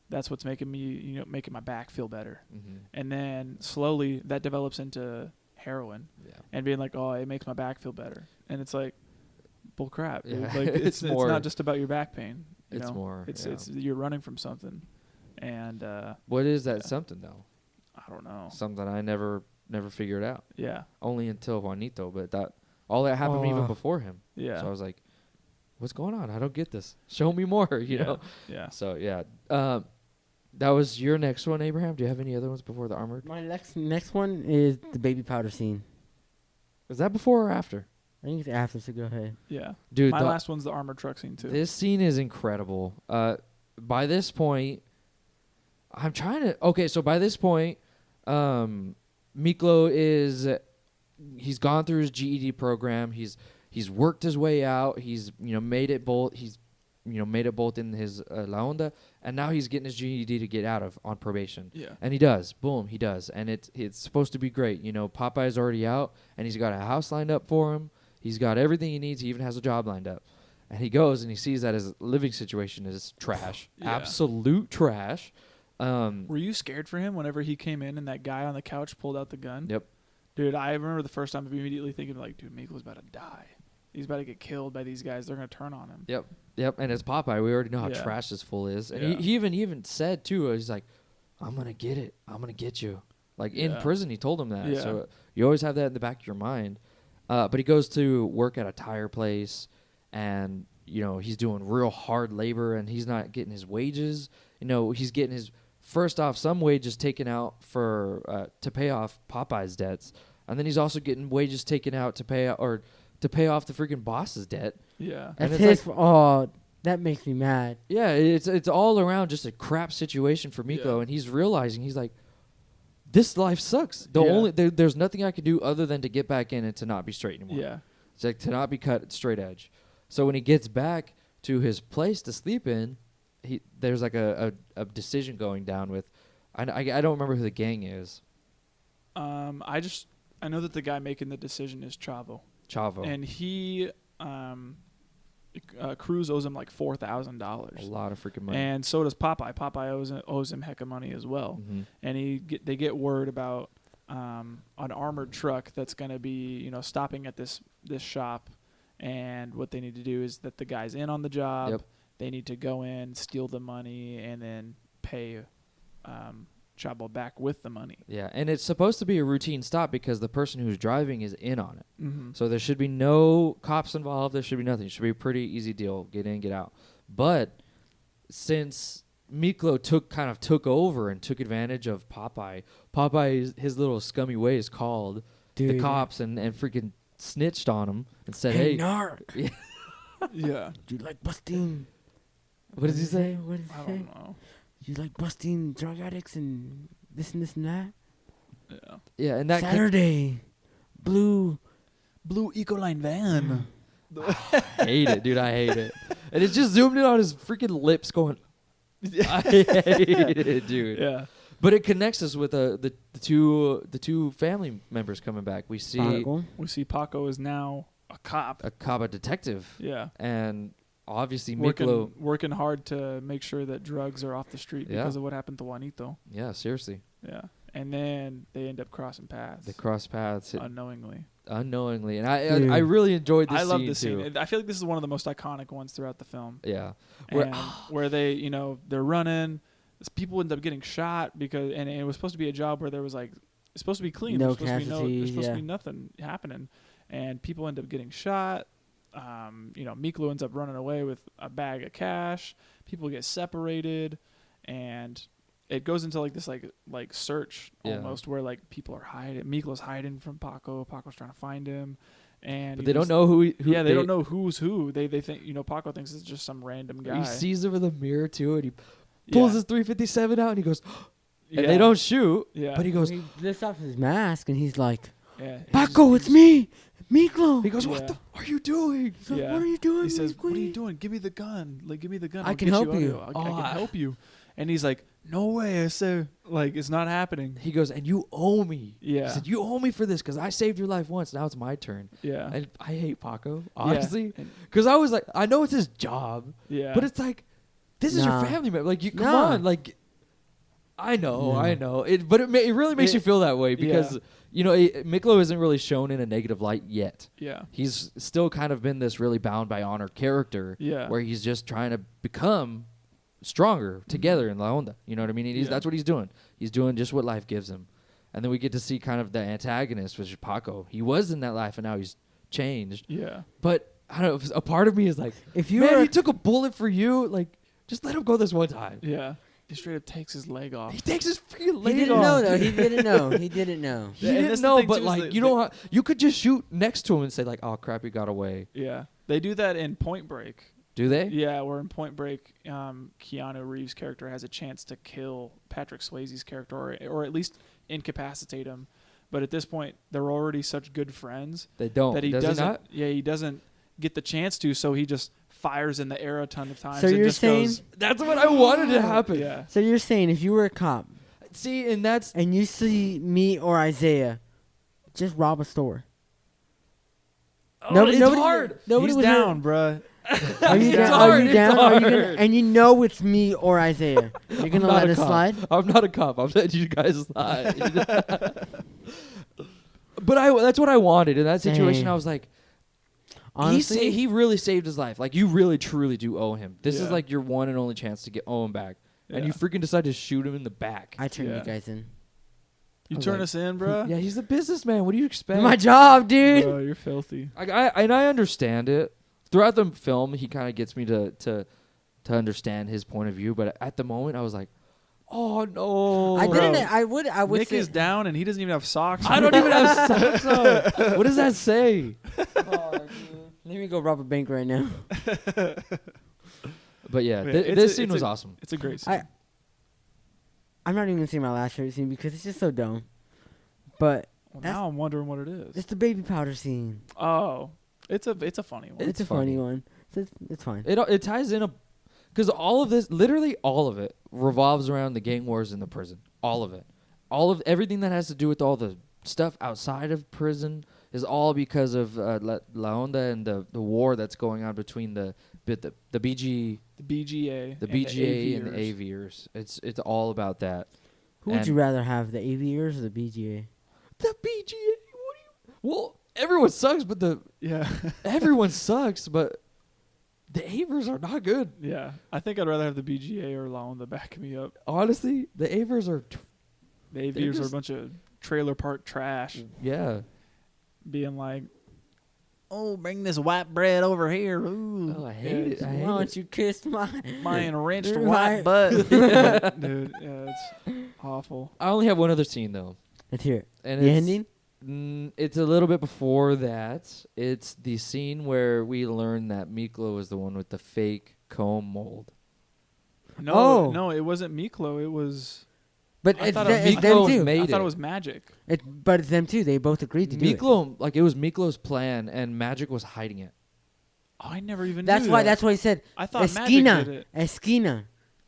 that's what's making me, making my back feel better. Mm-hmm. And then slowly that develops into heroin Yeah. and being like, oh, it makes my back feel better. And it's like, bull crap. Dude. Yeah. Like It's it's more- not just about your back pain. You It's know? more, It's yeah. it's you're running from something, and What is that Yeah. something though? I don't know. Something I never figured out. Yeah, Only until Juanito, but all that happened even Oh. before him. yeah, So I was like, what's going on? I don't get this. Show me more, you know? yeah. So, yeah. That was your next one, Abraham. Do you have any other ones before the Armored? My next one is the baby powder scene. Was that before or after? I think it's after, so go ahead. Yeah. Dude, My last one's the armored truck scene too. this scene is incredible. By this point, I'm trying to... Okay, so by this point, Miklo he's gone through his GED program. He's worked his way out. He's made it both. He's made it both in his La Onda, and now he's getting his GED to get out of on probation. Yeah. And he does. Boom, he does. And it's supposed to be great. Popeye's already out, and he's got a house lined up for him. He's got everything he needs. He even has a job lined up. And he goes and he sees that his living situation is trash. Yeah. Absolute trash. Were you scared for him whenever he came in and that guy on the couch pulled out the gun? Yep. Dude, I remember the first time immediately thinking like, dude, Miklo's about to die. He's about to get killed by these guys. They're gonna turn on him. Yep. And it's Popeye. We already know how Yeah. trash this fool is. And Yeah. he even said, too, he's like, I'm going to get it. I'm going to get you. Like, in Yeah. prison, he told him that. Yeah. So you always have that in the back of your mind. But he goes to work at a tire place, and, he's doing real hard labor, and he's not getting his wages. He's getting his, first off, some wages taken out to pay off Popeye's debts. And then he's also getting wages taken out to pay off the freaking boss's debt. Yeah. And That's it's his. Oh, that makes me mad. Yeah, it's all around just a crap situation for Miklo, Yeah. and he's realizing, he's like, this life sucks. Yeah. There's nothing I can do other than to get back in and to not be straight anymore. Yeah. It's like to not be cut straight edge. So when he gets back to his place to sleep in, there's like a decision going down with, I don't remember who the gang is. I know that the guy making the decision is Chavo. Chavo. And he Cruz owes him like a $4,000. lot of freaking money. And so does Popeye. Popeye owes him heck of money as well. Mhm. And they get word about an armored truck that's going to be, stopping at this shop. And what they need to do is that the guy's in on the job. Yep. They need to go in, steal the money, and then pay Chabo back with the money. Yeah, and it's supposed to be a routine stop because the person who's driving is in on it. Mm-hmm. So there should be no cops involved. There should be nothing. It should be a pretty easy deal. Get in, get out. But since Miklo took over and took advantage of Popeye, his little scummy ways called the cops and freaking snitched on him and said, "Hey, narc, Yeah. do you like busting?" What does he say? What does he I say? don't know. You like busting drug addicts and this and this and that? Yeah. Yeah, and that Saturday, blue Ecoline van. I hate it, dude. I hate it. And it's just zoomed in on his freaking lips going, I hate it, dude. Yeah. But it connects us with the two family members coming back. We see We see Paco is now a cop. a detective. Yeah. And obviously Miklo. Working hard to make sure that drugs are off the street Yeah. because of what happened to Juanito. Yeah, seriously. Yeah. And then they end up crossing paths. They cross paths unknowingly. And I really enjoyed this I scene love this too. scene. I feel like this is one of the most iconic ones throughout the film. Yeah. Where they, they're running. People end up getting shot because, and it was supposed to be a job where there was it's supposed to be clean. No there's supposed casualties, to be nothing happening, and people end up getting shot. Miklo ends up running away with a bag of cash. People get separated, and it goes into this search almost where people are hiding. Miklo's hiding from Paco. Paco's trying to find him. And But they don't know who they don't know who's who. They think Paco thinks it's just some random guy. He sees him in the mirror too, and he pulls his 357 out, and he goes, and they don't shoot. Yeah. But he goes, He lifts off his mask and he's like, yeah, "Paco, it's me, Miklo." he goes, what the are you doing? He's like, "What are you doing?" He says, Miklo?" "What are you doing? Give me the gun. Give me the gun. I I'll can get help out of you." here. I can help you." And he's like, "No way." I said, it's not happening. He goes, and you owe me. Yeah. He said, you owe me for this because I saved your life once. Now it's my turn. Yeah. And I hate Paco, honestly. And- Because I was like, I know it's his job. Yeah. But it's this is Nah. your family member. You come Nah. on. I know. It really makes you feel that way because, Miklo isn't really shown in a negative light yet. Yeah. He's still kind of been this really bound by honor character where he's just trying to become stronger together in La Onda. You know what I mean? And that's what he's doing. He's doing just what life gives him. And then we get to see kind of the antagonist, which is Paco. He was in that life, and now he's changed. Yeah. But I don't know. A part of me is like, If you man, were he took a bullet for you. Just let him go this one time. Yeah. He straight up takes his leg off. He takes his freaking he leg didn't off. know though. He didn't know. He didn't know. He And didn't that's the know, thing, but too, is you don't. You could just shoot next to him and say oh crap, he got away. Yeah. They do that in Point Break. Do they? Yeah, where in Point Break, Keanu Reeves' character has a chance to kill Patrick Swayze's character, or at least incapacitate him. But at this point, they're already such good friends They don't. that he Does doesn't. He not? Yeah, he doesn't get the chance to, so he just fires in the air a ton of times. So and you're just saying- goes, That's what I wanted to happen. yeah, So you're saying if you were a cop See, and that's and you see me or Isaiah, just rob a store. it's hard. Nobody he's would down, bruh. Are you It's down? hard, Are you it's down? Are you gonna, hard. and you know it's me or Isaiah. You're gonna I'm not let a it cop. slide. I'm not a cop. I'm letting you guys slide. But that's what I wanted in that situation. Dang. I was like, Honestly, he really saved his life. You really truly do owe him. This is Yeah. your one and only chance to owe him back. And you Yeah. freaking decide to shoot him in the back. I turned Yeah. you guys in. You I was turn like, us in, bruh. Yeah, he's a businessman. What do you expect? My job, dude. Bro, you're filthy. I understand it. Throughout the film, he kind of gets me to understand his point of view. But at the moment, I was like, oh no. I Bro. didn't. I would. I would Nick say. is down, and he doesn't even have socks. I don't even have socks on. What does that say? Oh, dude. Let me go rob a bank right now. But yeah, Yeah, this scene was awesome. It's a great scene. I'm not even gonna say my last favorite scene because it's just so dumb. But Well, that's- now I'm wondering what it is. it's the baby powder scene. Oh, it's a funny one. It's a funny one. It's fine. It ties in because all of this, literally all of it, revolves around the gang wars in the prison. All of it, everything that has to do with all the stuff outside of prison is all because of La Onda and the war that's going on between the BG, the BGA, the BGA and the Aviers. It's all about that. Who would And you rather have, the AVers or the BGA? The BGA. What do you? Well, everyone sucks, but Yeah. everyone sucks, but the Avers are not good. Yeah. I think I'd rather have the BGA or La Onda back me up. Honestly, the Avers are. The Aviators are a bunch of trailer park trash. Yeah. Being like, oh, bring this white bread over here. Ooh. Oh, I hate it. I hate Why don't it. you kiss my enriched Right. white butt. Dude, yeah, it's awful. I only have one other scene though, Let's hear it. and The it's, ending? It's a little bit before that. It's the scene where we learn that Miklo is the one with the fake comb mold. No, it wasn't Miklo. It was. But I it's, thought it's Miklo them too. made I thought it. it was Magic. But it's them too. They both agreed to do it. Miklo, like it was Miklo's plan, and Magic was hiding it. Oh, I never even. That's knew why. that. That's why he said. I thought Magic did it. Esquina.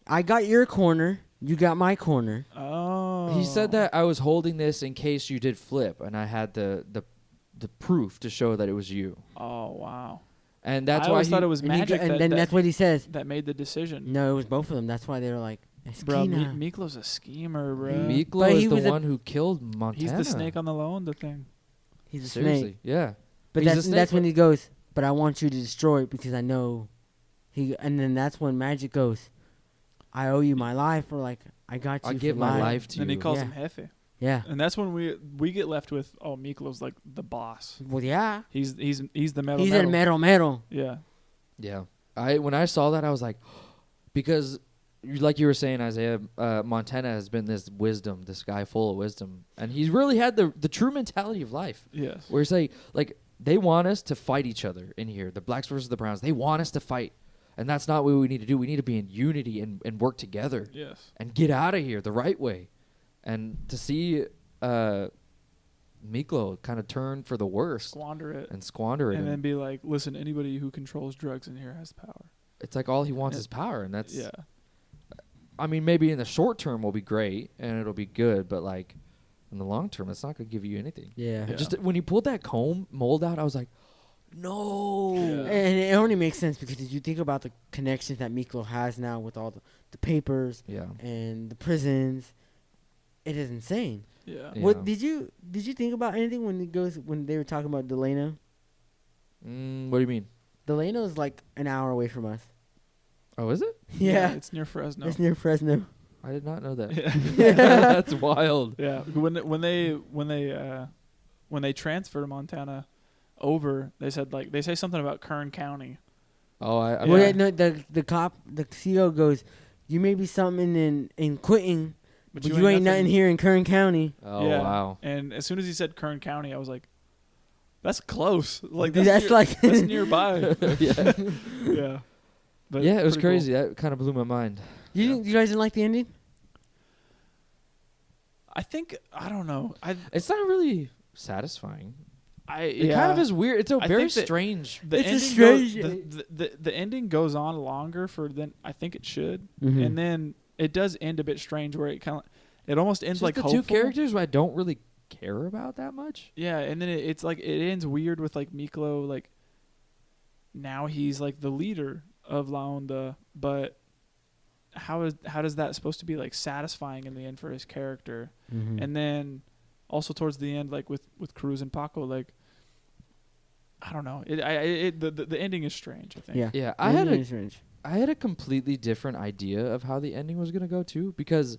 I got your corner. You got my corner. Oh. He said that I was holding this in case you did flip, and I had the proof to show that it was you. Oh wow. And that's I why always thought it was And, he Magic. go- and that, then that, that's what he says. that made the decision. No, it was both of them. That's why they were like Bro, Esquina. Miklo's a schemer, bro. Miklo But he is the was a- one who killed Montana. He's the snake on the La Onda thing. He's a Seriously, snake. yeah. But He's a that's snake, that's when but- he goes. But I want you to destroy it because I know. And then that's when Magic goes. I owe you my life, or like I got you. I for give my life to And you. he calls Yeah. him Jefe. Yeah. And that's when we get left with, oh, Miklo's like the boss. Well, yeah. The metal. He's a metal. Yeah. Yeah. When I saw that, I was like, because like you were saying, Isaiah, Montana has been this wisdom, this guy full of wisdom, and he's really had the true mentality of life. Yes. Where it's like they want us to fight each other in here, the blacks versus the browns. They want us to fight, and that's not what we need to do. We need to be in unity and work together. Yes. And get out of here the right way. And to see Miklo kind of turn for the worst Squander it. and squander it, And then be like, listen, anybody who controls drugs in here has power. it's like all he wants is power, and that's. Yeah. I mean, maybe in the short term will be great and it'll be good, but like in the long term, it's not gonna give you anything. Yeah. Yeah. Just when he pulled that comb mold out, I was like, no. Yeah. And it only makes sense because if you think about the connections that Miklo has now with all the papers Yeah. and the prisons, it is insane. Yeah. Yeah. What did you think about anything when they were talking about Delano? What do you mean? Delano is like an hour away from us. Oh, is it? Yeah. It's near Fresno. It's near Fresno. I did not know that. Yeah. That's wild. Yeah. When they transferred Montana over, they say something about Kern County. Oh, I Well, Yeah. yeah, no, the cop, the CO goes, you may be something in Quentin, but you ain't nothing here in Kern County. Oh, Yeah. wow. And as soon as he said Kern County, I was like, that's close. Like That's like- that's nearby. Yeah. Yeah. But Yeah, it was pretty crazy. cool. That kind of blew my mind. You guys didn't like the ending? I think I don't know. It's not really satisfying. It It kind of is weird. It's a I very think that strange. The It's a ending strange- the ending goes on longer than I think it should, Mhm. and then it does end a bit strange where it almost ends Just like the hopeful. two characters who I don't really care about that much. Yeah, and then it's like it ends weird with like Miklo, like now he's like the leader of La Onda, but how does that supposed to be like satisfying in the end for his character? Mhm. And then also towards the end, like with Cruz and Paco, like I don't know, the ending is strange. I think. Yeah. Yeah, The I had ending a is strange. I had a completely different idea of how the ending was gonna go too, because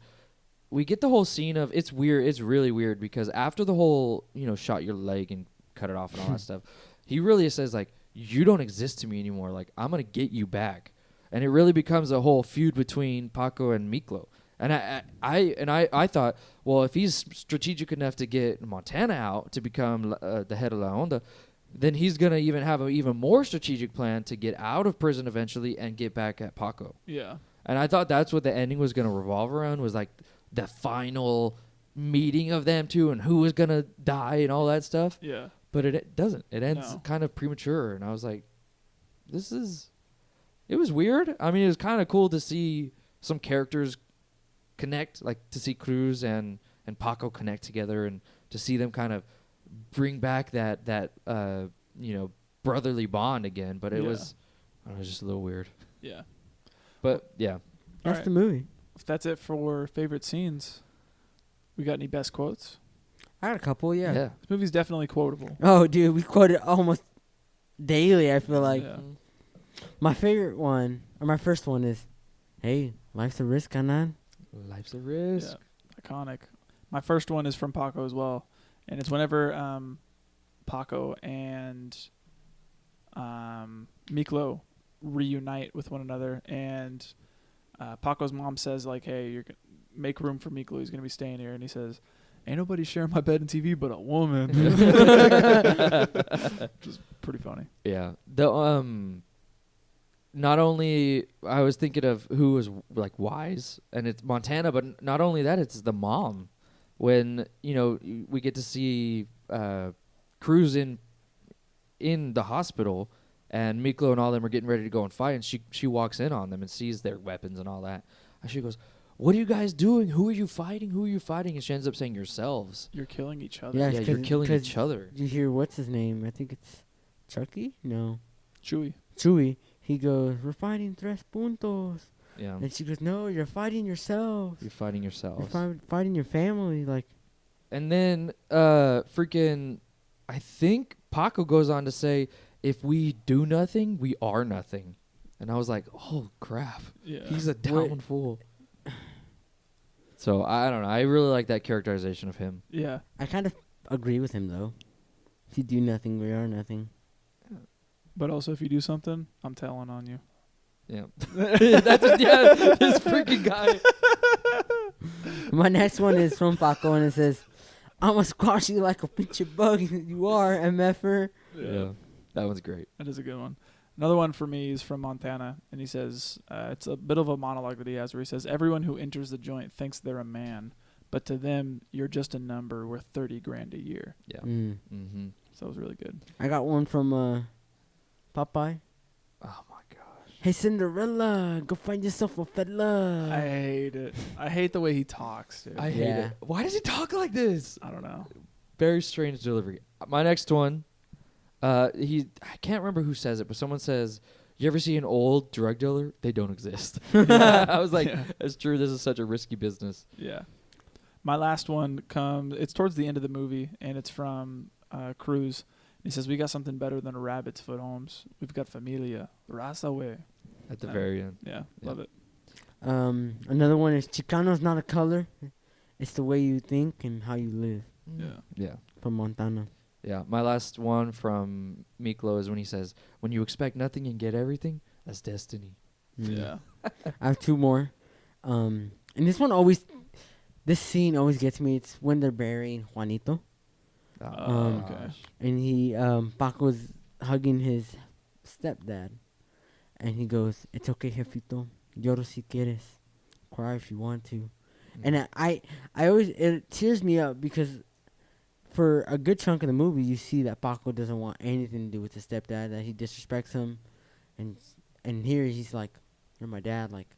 we get the whole scene of it's weird. It's really weird because after the whole shot your leg and cut it off and all that stuff, he really says like you don't exist to me anymore. Like I'm gonna get you back, and it really becomes a whole feud between Paco and Miklo. And I thought, well, if he's strategic enough to get Montana out to become the head of La Onda, then he's gonna even have an even more strategic plan to get out of prison eventually and get back at Paco. Yeah. And I thought that's what the ending was gonna revolve around, was like the final meeting of them two and who was gonna die and all that stuff. Yeah. But it doesn't. It ends No. kind of premature, and I was like, it was weird. I mean, it was kind of cool to see some characters connect, like to see Cruz and Paco connect together, and to see them kind of bring back that brotherly bond again. But it was just a little weird. Yeah. But yeah, That's Alright. the movie. If that's it for favorite scenes, we got any best quotes? I got a couple, yeah. Yeah. This movie's definitely quotable. Oh, dude, we quote it almost daily, I feel like. Yeah. My favorite one, or my first one is, hey, life's a risk, Anan. Life's a risk. Yeah. Iconic. My first one is from Paco as well. And it's whenever Paco and Miklo reunite with one another, and Paco's mom says, like, hey, you're make room for Miklo, he's gonna be staying here, and he says, ain't nobody sharing my bed and TV but a woman. Just pretty funny. Yeah. The not only I was thinking of who was like wise, and it's Montana, but not only that, it's the mom. When we get to see Cruz in the hospital, and Miklo and all them are getting ready to go and fight, and she walks in on them and sees their weapons and all that, and she goes, "What are you guys doing? Who are you fighting? Who are you fighting?" And she ends up saying, "Yourselves." You're killing each other. Yeah, Yeah, you're killing each other. Did you hear what's his name? I think it's Chucky? No. Chewy. Chewy. He goes, we're fighting tres puntos. Yeah. And she goes, no, you're fighting yourselves. You're fighting yourselves. You're fighting your family. Like, And then freaking I think Paco goes on to say, if we do nothing, we are nothing. And I was like, oh crap. Yeah. He's a down fool. So I don't know. I really like that characterization of him. Yeah. I kind of agree with him, though. If you do nothing, we are nothing. But also, if you do something, I'm telling on you. Yeah. This freaking guy. My next one is from Paco, and it says, I'ma squash you like a pinche bug. You are, MFer. Yeah. That one's great. That is a good one. Another one for me is from Montana, and he says, it's a bit of a monologue that he has where he says, everyone who enters the joint thinks they're a man, but to them, you're just a number worth 30 grand a year. Yeah. Mm. So it was really good. I got one from Popeye. Oh my gosh. Hey, Cinderella, go find yourself a fella. I hate it. I hate the way he talks, dude. I hate Yeah. it. Why does he talk like this? I don't know. Very strange delivery. My next one, I can't remember who says it, but someone says, "You ever see an old drug dealer? They don't exist." I was like, Yeah. "That's true. This is such a risky business." Yeah. My last one it's towards the end of the movie, and it's from Cruz. He says, we got something better than a rabbit's foot, Holmes. We've got familia. Raza way. At the very end. Yeah, love it. Another one is Chicano's not a color. It's the way you think and how you live. Yeah. Yeah. From Montana. Yeah. My last one from Miklo is when he says, "When you expect nothing and get everything, that's destiny." Yeah. I have two more. And this scene always gets me. It's when they're burying Juanito. Okay. And he, Paco's hugging his stepdad. And he goes, it's okay, jefito. Lloro si quieres. Cry if you want to. And I always, it tears me up because for a good chunk of the movie, you see that Paco doesn't want anything to do with his stepdad, that he disrespects him. And here he's like, you're my dad, like,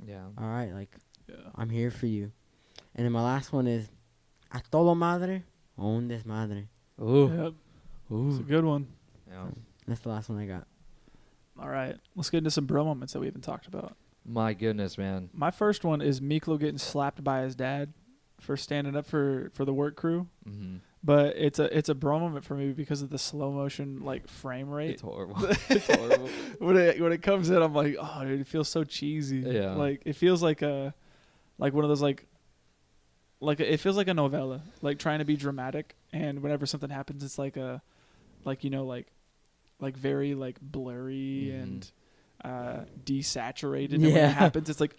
Yeah. all right, like, Yeah. I'm here for you. And then my last one is, a todo madre, un desmadre. Ooh. Yep. Ooh. It's a good one. Yeah. That's the last one I got. All right. Let's get into some bro moments that we haven't talked about. My goodness, man. My first one is Miklo getting slapped by his dad for standing up for the work crew. Mm-hmm. But it's a bro moment for me because of the slow motion like frame rate. It's horrible. It's horrible. when it comes in, I'm like, oh, dude, it feels so cheesy. Yeah. Like it feels like one of those it feels like a novella, like trying to be dramatic, and whenever something happens, it's like very like blurry and desaturated. And when Yeah. it happens, it's like,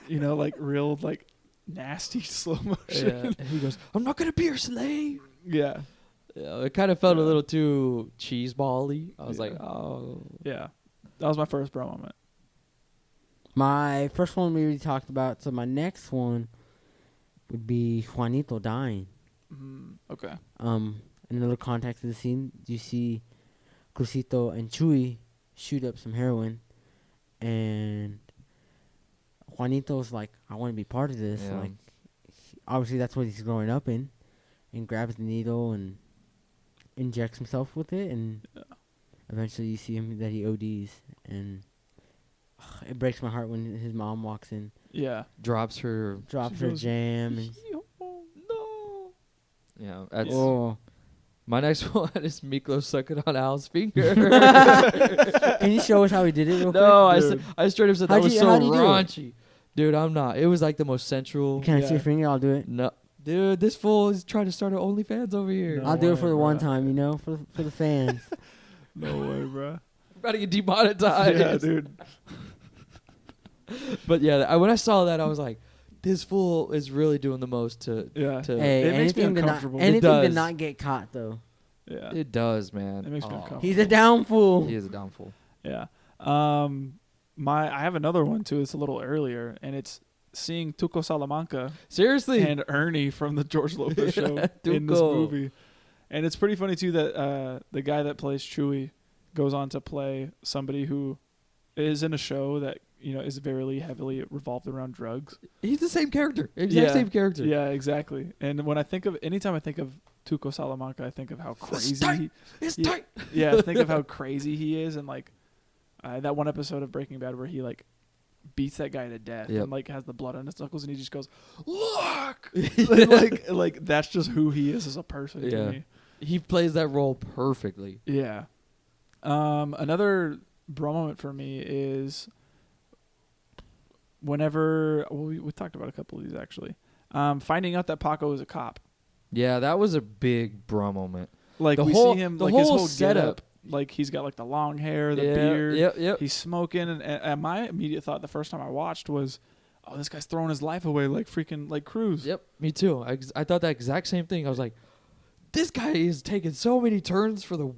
like real like nasty slow motion. Yeah. And he goes, "I'm not gonna be your slave." Yeah. Yeah, it kind of felt a Yeah. little too cheeseball-y. I was Yeah. like, oh. Yeah. That was my first bro moment. My first one we already talked about, so my next one would be Juanito dying. Okay. In a little context of the scene, you see Crucito and Chuy shoot up some heroin, and Juanito's like, I want to be part of this. Yeah. Like, obviously that's what he's growing up in, and grabs the needle and injects himself with it, and eventually you see him that he ODs, and it breaks my heart when his mom walks in, Yeah. Drops her. drops She her goes, jam, and No. Yeah, that's Oh. my next one is Miklo sucking on Al's finger. Can you show us how he did it real No, quick? I straight up said that How'd was you- so how'd you do it? raunchy. Dude, I'm not. It was like the most sensual. Can I see Yeah. your finger? I'll do it. No, dude, this fool is trying to start an OnlyFans over here. No. I'll do it for the way, one bruh. time, you know, for the fans. No way, bro. About to get demonetized. Yeah, dude. But yeah, when I saw that, I was like, this fool is really doing the most to. Yeah. to Hey, It makes me anything to not, uncomfortable. It anything to does. not get caught though. Yeah. It does, man. It makes me Aw. uncomfortable. He's a down fool. He is a downfall. Yeah. I have another one too. It's a little earlier, and it's seeing Tuco Salamanca Seriously. and Ernie from the George Lopez show in this Tuco. movie. And it's pretty funny too that the guy that plays Chewie goes on to play somebody who is in a show that is very heavily revolved around drugs. He's the same character. Exact same character. Yeah, exactly. And when anytime I think of Tuco Salamanca, I think of how crazy. tight. It's Yeah. tight. Yeah, think of how crazy he is, and like that one episode of Breaking Bad where he like beats that guy to death Yep. and like has the blood on his knuckles, and he just goes, "Look!" like that's just who he is as a person Yeah. to me. He plays that role perfectly. Yeah. Another bro moment for me is whenever we talked about a couple of these actually. Finding out that Paco is a cop. Yeah, that was a big bro moment. Like The we whole- see him, the like his whole whole setup. setup. Like he's got like the long hair, the Yeah, beard. Yep. He's smoking, and my immediate thought the first time I watched was, "Oh, this guy's throwing his life away like freaking like Cruz." Yep. Me too. I thought that exact same thing. I was like, this guy is taking so many turns for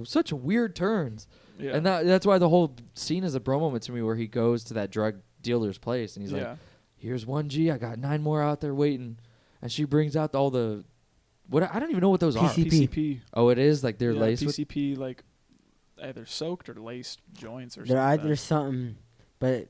such weird turns. Yeah. And that's why the whole scene is a bro moment to me, where he goes to that drug dealer's place and he's like, "Here's 1G. I got 9 more out there waiting," and she brings out all the what I don't even know what those are. PCP. PCP. Oh, it is like they're Yeah, laced with. PCP, like either soaked or laced joints or They're something. either something, but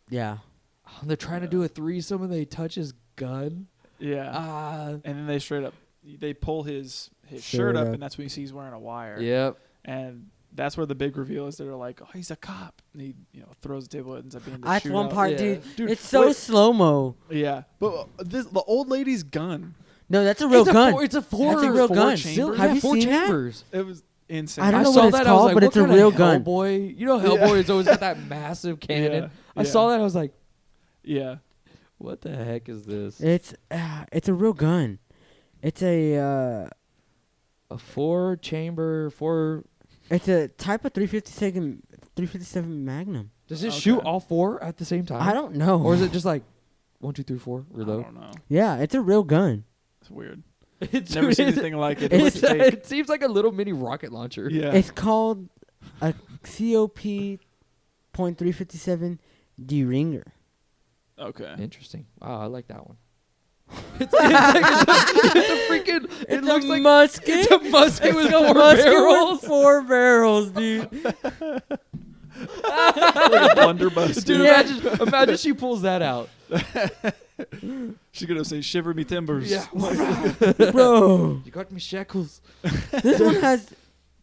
yeah. Oh, they're trying to do a threesome and they touch his gun. Yeah. And then they straight up they pull his shirt Shirt up, up. and that's when you see he's wearing a wire. Yep. And that's where the big reveal is. They're like, "Oh, he's a cop." And he throws the table. It ends up being the That's one shootout. part, Yeah. dude. Dude, It's so wait. slow mo. Yeah, but the old lady's gun. No, that's a real it's gun. It's a four. That's a real four gun. chamber? Have you four seen that? chambers. It was insane. I don't I know saw what it's that. called, I was like, but what it's a kind of real gun. Hellboy. You know, Hellboy's always got that massive cannon. I saw that. I was like, Yeah. what the heck is this? It's a real gun. It's a 4-chamber, 4. it's a type of 357 Magnum. Does it Okay. shoot all 4 at the same time? I don't know. Or is it just like 1, 2, 3, 4, I reload? don't know. Yeah, it's a real gun. It's weird. It's Never seen it's- anything like it. It it's- looks fake. It seems like a little mini rocket launcher. Yeah. It's called a COP .357 D-Ringer. Okay. Interesting. Wow, I like that one. It's a freaking. It looks like musket. it's a musket with 4 musket barrels. with 4 barrels, dude. Blunderbuss. Dude, Yeah. imagine she pulls that out. She's gonna say, "Shiver me timbers." Yeah. Bro, You got me shackles. this one has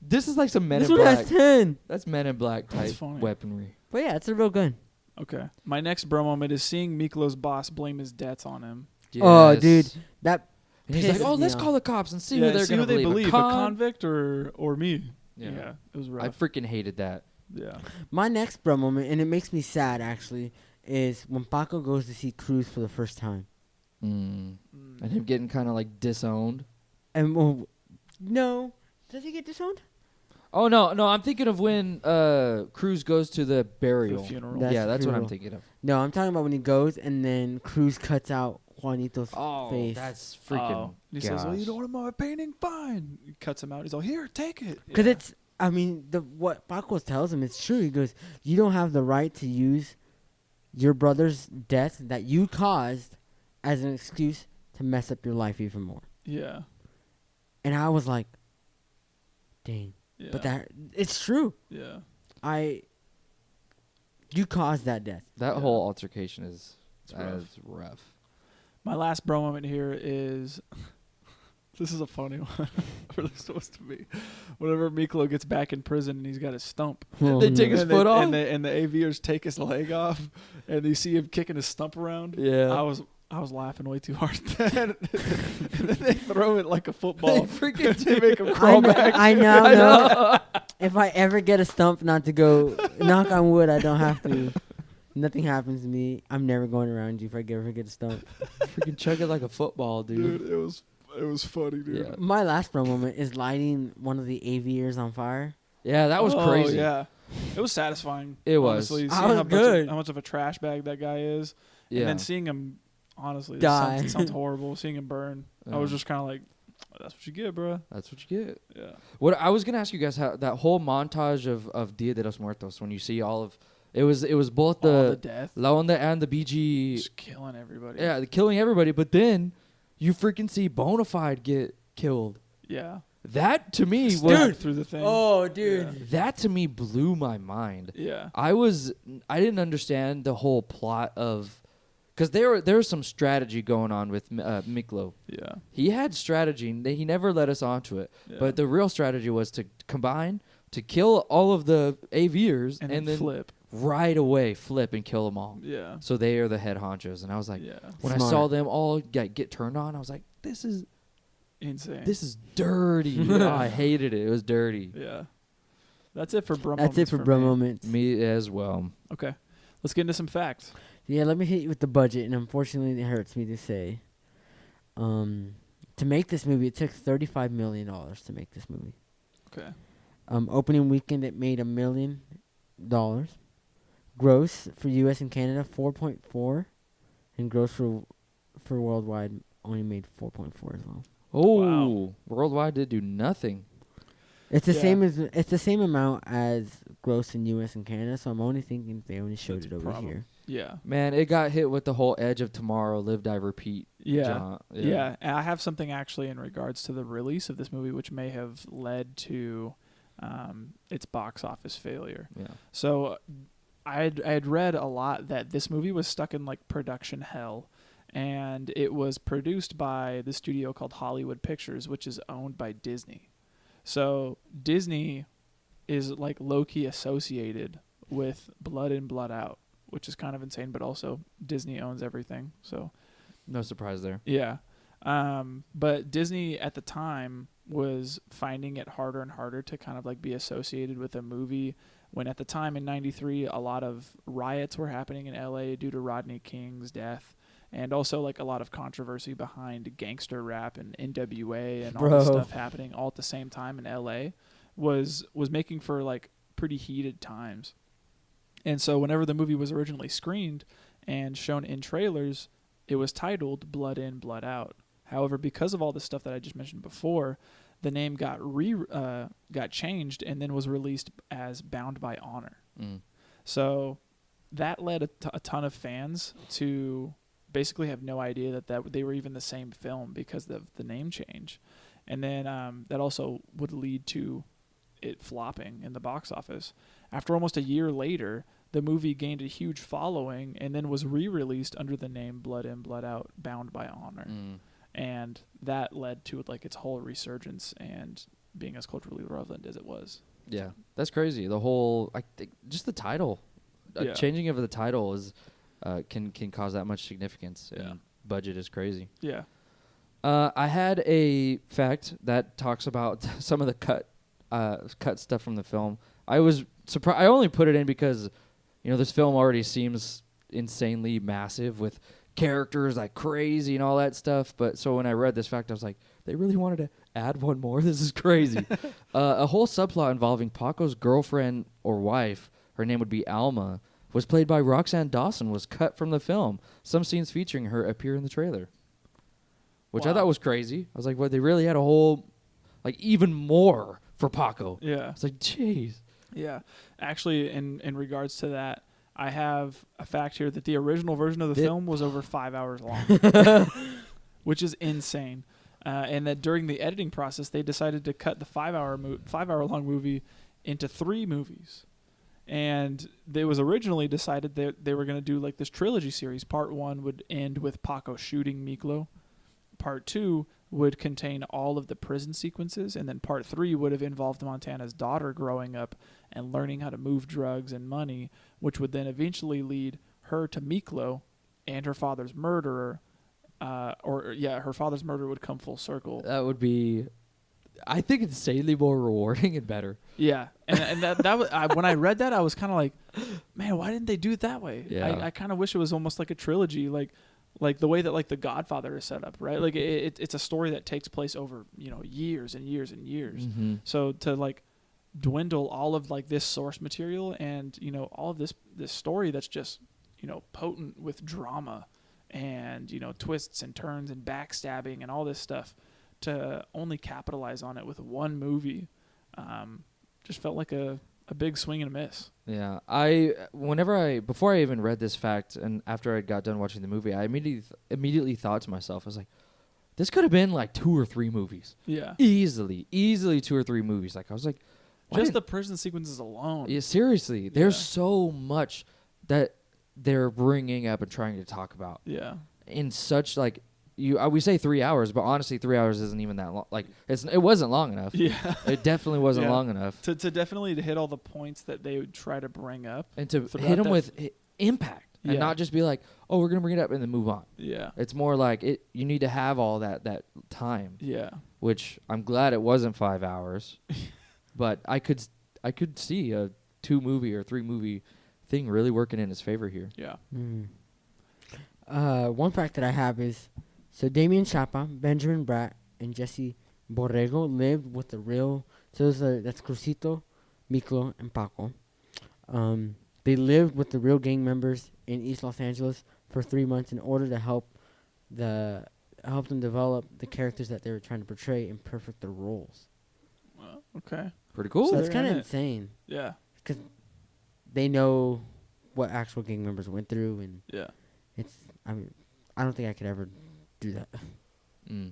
This is like some Men this in one Black. has 10. That's Men in Black That's type funny. weaponry. But yeah, it's a real gun. Okay. My next bro moment is seeing Miklo's boss blame his debts on him. Oh, Yes. dude, that And he's like, pisses "Oh, me let's off. call the cops and see Yeah, who they're see gonna who they believe, a con- convict or me. Yeah. It was I rough. freaking hated that. Yeah. My next bro moment, and it makes me sad actually, is when Paco goes to see Cruz for the first time. And him getting kind of like disowned. And no, does he get disowned? Oh no, I'm thinking of when Cruz goes to the burial. The funeral. That's Yeah, that's what I'm funeral. thinking of. No, I'm talking about when he goes and then Cruz cuts out Juanito's Oh, face. that's freaking. Oh. He says, "Well, you gosh. don't want my painting? Fine." He cuts him out. He's all, "Here, take it." Because Yeah. it's, I mean, what Paco tells him, it's true. He goes, you don't have the right to use your brother's death that you caused as an excuse to mess up your life even more. Yeah. And I was like, dang. Yeah. But it's true. Yeah. You caused that death. That whole altercation is rough. rough. My last bro moment here is this is a funny one. Really supposed to be. Whenever Miklo gets back in prison and he's got his stump. They take his and foot off? And the AVers take his leg off and you see him kicking his stump around. Yeah. I was laughing way too hard. And then they throw it like a football. freaking They make him crawl back. I now know if I ever get a stump not to go, knock on wood, I don't have to. Nothing happens to me. I'm never going around you if I ever get a stump. Freaking chug it like a football, dude. Dude, it was funny, dude. Yeah. My last bro moment is lighting one of the AV ears on fire. Yeah, that was Oh, crazy. Yeah, it was satisfying. It was. Honestly, I seeing was good. How much of a trash bag that guy is, Yeah. and then seeing him, honestly, Die. it sounds horrible. Seeing him burn, I was Yeah. just kind of like, "That's what you get, bro." That's what you get. Yeah. What I was gonna ask you guys, how that whole montage of Dia de los Muertos, when you see all of it was both All the the death, La Onda and the BG, just killing everybody. yeah, killing everybody. But then you freaking see Bonafide get killed. Yeah. That to me was Stabbed through the thing. Oh, dude. that to me blew my mind. Yeah. I didn't understand the whole plot of, because there was some strategy going on with Miklo. Yeah. He had strategy, and he never let us onto it. Yeah. But the real strategy was to combine to kill all of the AVers and and then then flip. right away flip and kill them all. Yeah. So they are the head honchos, and I was like, Yeah. when Smart. I saw them all get turned on, I was like, this is Insane. dirty. Oh, I hated it. It was dirty. Yeah. That's it for bro. That's it for bro me. moments. Me as well. Okay. Let's get into some facts. Yeah, let me hit you with the budget, and unfortunately, it hurts me to say. To make this movie, it took $35 million to make this movie. Okay. Opening weekend, it made $1 million. Gross for U.S. and Canada, 4.4, and gross for worldwide only made 4.4 as well. Oh, Wow. worldwide did do nothing. It's the Yeah. same as it's the same amount as gross in U.S. and Canada. So I'm only thinking they only showed That's it a over problem. here. Yeah. Man, it got hit with the whole Edge of Tomorrow, Live, Die, Repeat. Yeah. jaunt. Yeah. And I have something actually in regards to the release of this movie, which may have led to its box office failure. Yeah. So I had read a lot that this movie was stuck in like production hell, and it was produced by the studio called Hollywood Pictures, which is owned by Disney. So Disney is like low-key associated with Blood In, Blood Out, which is kind of insane, but also Disney owns everything. So No surprise there. yeah. But Disney at the time was finding it harder and harder to kind of like be associated with a movie when at the time in 93 a lot of riots were happening in LA due to Rodney King's death, and also like a lot of controversy behind gangster rap and NWA and all this Bro. stuff happening all at the same time in LA was making for like pretty heated times. And so whenever the movie was originally screened and shown in trailers, it was titled Blood In, Blood Out. However, because of all the stuff that I just mentioned before, the name got changed and then was released as Bound by Honor. Mm. So that led a ton of fans to basically have no idea that they were even the same film because of the name change. And then that also would lead to it flopping in the box office. After almost a year later, the movie gained a huge following and then was re-released under the name Blood In, Blood Out, Bound by Honor. Mm. And that led to like its whole resurgence and being as culturally relevant as it was. Yeah, that's crazy. The whole, I think, just the title, Yeah. changing of the title is can cause that much significance. Yeah. And budget is crazy. Yeah. I had a fact that talks about some of the cut stuff from the film. I was surprised. I only put it in because, this film already seems insanely massive with characters like crazy and all that stuff. But so when I read this fact, I was like, they really wanted to add one more? This is crazy. A whole subplot involving Paco's girlfriend or wife, her name would be Alma, was played by Roxanne Dawson, was cut from the film. Some scenes featuring her appear in the trailer, which I Wow. thought was crazy. I was like, well, they really had a whole, like, even more for Paco. Yeah. It's like, jeez. Yeah. Actually, in regards to that, I have a fact here that the original version of the film was over 5 hours long, which is insane. And that during the editing process, they decided to cut the 5 hour long movie into 3 movies. And it was originally decided that they were going to do like this trilogy series. Part 1 would end with Paco shooting Miklo. Part 2 would contain all of the prison sequences, and then part 3 would have involved Montana's daughter growing up and learning how to move drugs and money, which would then eventually lead her to Miklo and her father's murderer, her father's murder would come full circle. That would be, I think, insanely more rewarding and better. Yeah, and that was when I read that, I was kind of like, man, why didn't they do it that way? Yeah. I kind of wish it was almost like a trilogy, like the way that like The Godfather is set up, right? Like it's a story that takes place over years and years and years. Mm-hmm. So to like dwindle all of like this source material and all of this story that's just potent with drama and twists and turns and backstabbing and all this stuff, to only capitalize on it with one movie, just felt like a big swing and a miss. Yeah, before I even read this fact and after I got done watching the movie, I immediately thought to myself, I was like, this could have been like 2 or 3 movies. Yeah, easily 2 or 3 movies. Like I was like, just the prison sequences alone. Yeah, seriously, there's so much that they're bringing up and trying to talk about. Yeah, in such like. We say 3 hours, but honestly, 3 hours isn't even that long. Like it wasn't long enough. Yeah, it definitely wasn't long enough to definitely hit all the points that they would try to bring up and to hit them with impact and not just be like, oh, we're gonna bring it up and then move on. Yeah, it's more like it. You need to have all that time. Yeah, which I'm glad it wasn't 5 hours, but I could see a 2 movie or 3 movie thing really working in his favor here. Yeah. One fact that I have is. So Damien Chapa, Benjamin Bratt, and Jesse Borrego lived with the real. So that's Crucito, Miklo, and Paco. They lived with the real gang members in East Los Angeles for 3 months in order to help them develop the characters that they were trying to portray and perfect their roles. Okay. Pretty cool. So that's kind of insane. Yeah. Because they know what actual gang members went through, and I don't think I could ever do that. No,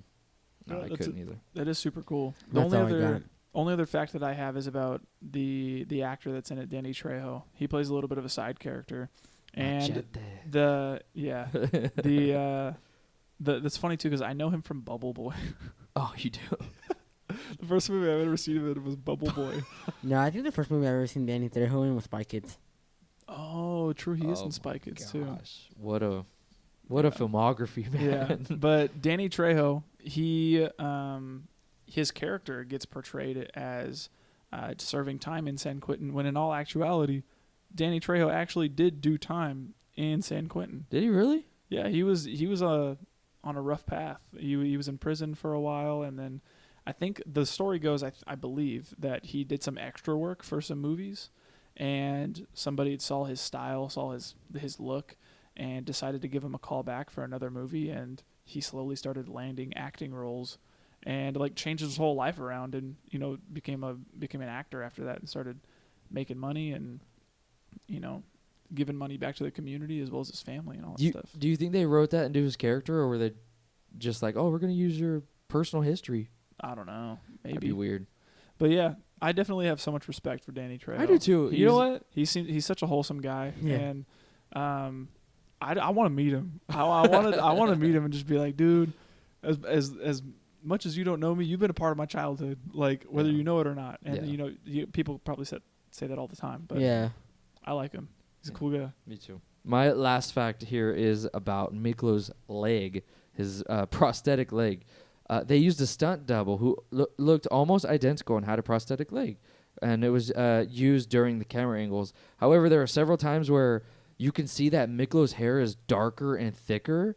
I couldn't either. That is super cool. The only other fact that I have is about the actor that's in it, Danny Trejo. He plays a little bit of a side character, and that's funny too because I know him from Bubble Boy. Oh, you do? The first movie I've ever seen of it was Bubble Boy. No, I think the first movie I've ever seen Danny Trejo in was Spy Kids. Oh, true. He is in Spy Kids too. What a filmography, man. Yeah, but Danny Trejo, his character gets portrayed as serving time in San Quentin, when in all actuality, Danny Trejo actually did do time in San Quentin. Did he really? Yeah, he was on a rough path. He was in prison for a while, and then I think the story goes, I believe, that he did some extra work for some movies, and somebody saw his style, saw his look, and decided to give him a call back for another movie, and he slowly started landing acting roles and like changed his whole life around, and became an actor after that and started making money and giving money back to the community as well as his family and all that stuff. Do you think they wrote that into his character, or were they just like, oh, we're going to use your personal history? I don't know. Maybe. That'd be weird. But yeah, I definitely have so much respect for Danny Trejo. I do too. You know what? He's such a wholesome guy, yeah. And I want to meet him. I want to meet him and just be like, dude, as much as you don't know me, you've been a part of my childhood, like whether you know it or not. And people probably say that all the time, but yeah, I like him. He's a cool guy. Me too. My last fact here is about Miklo's leg, his prosthetic leg. They used a stunt double who looked almost identical and had a prosthetic leg, and it was used during the camera angles. However, there are several times where you can see that Miklo's hair is darker and thicker,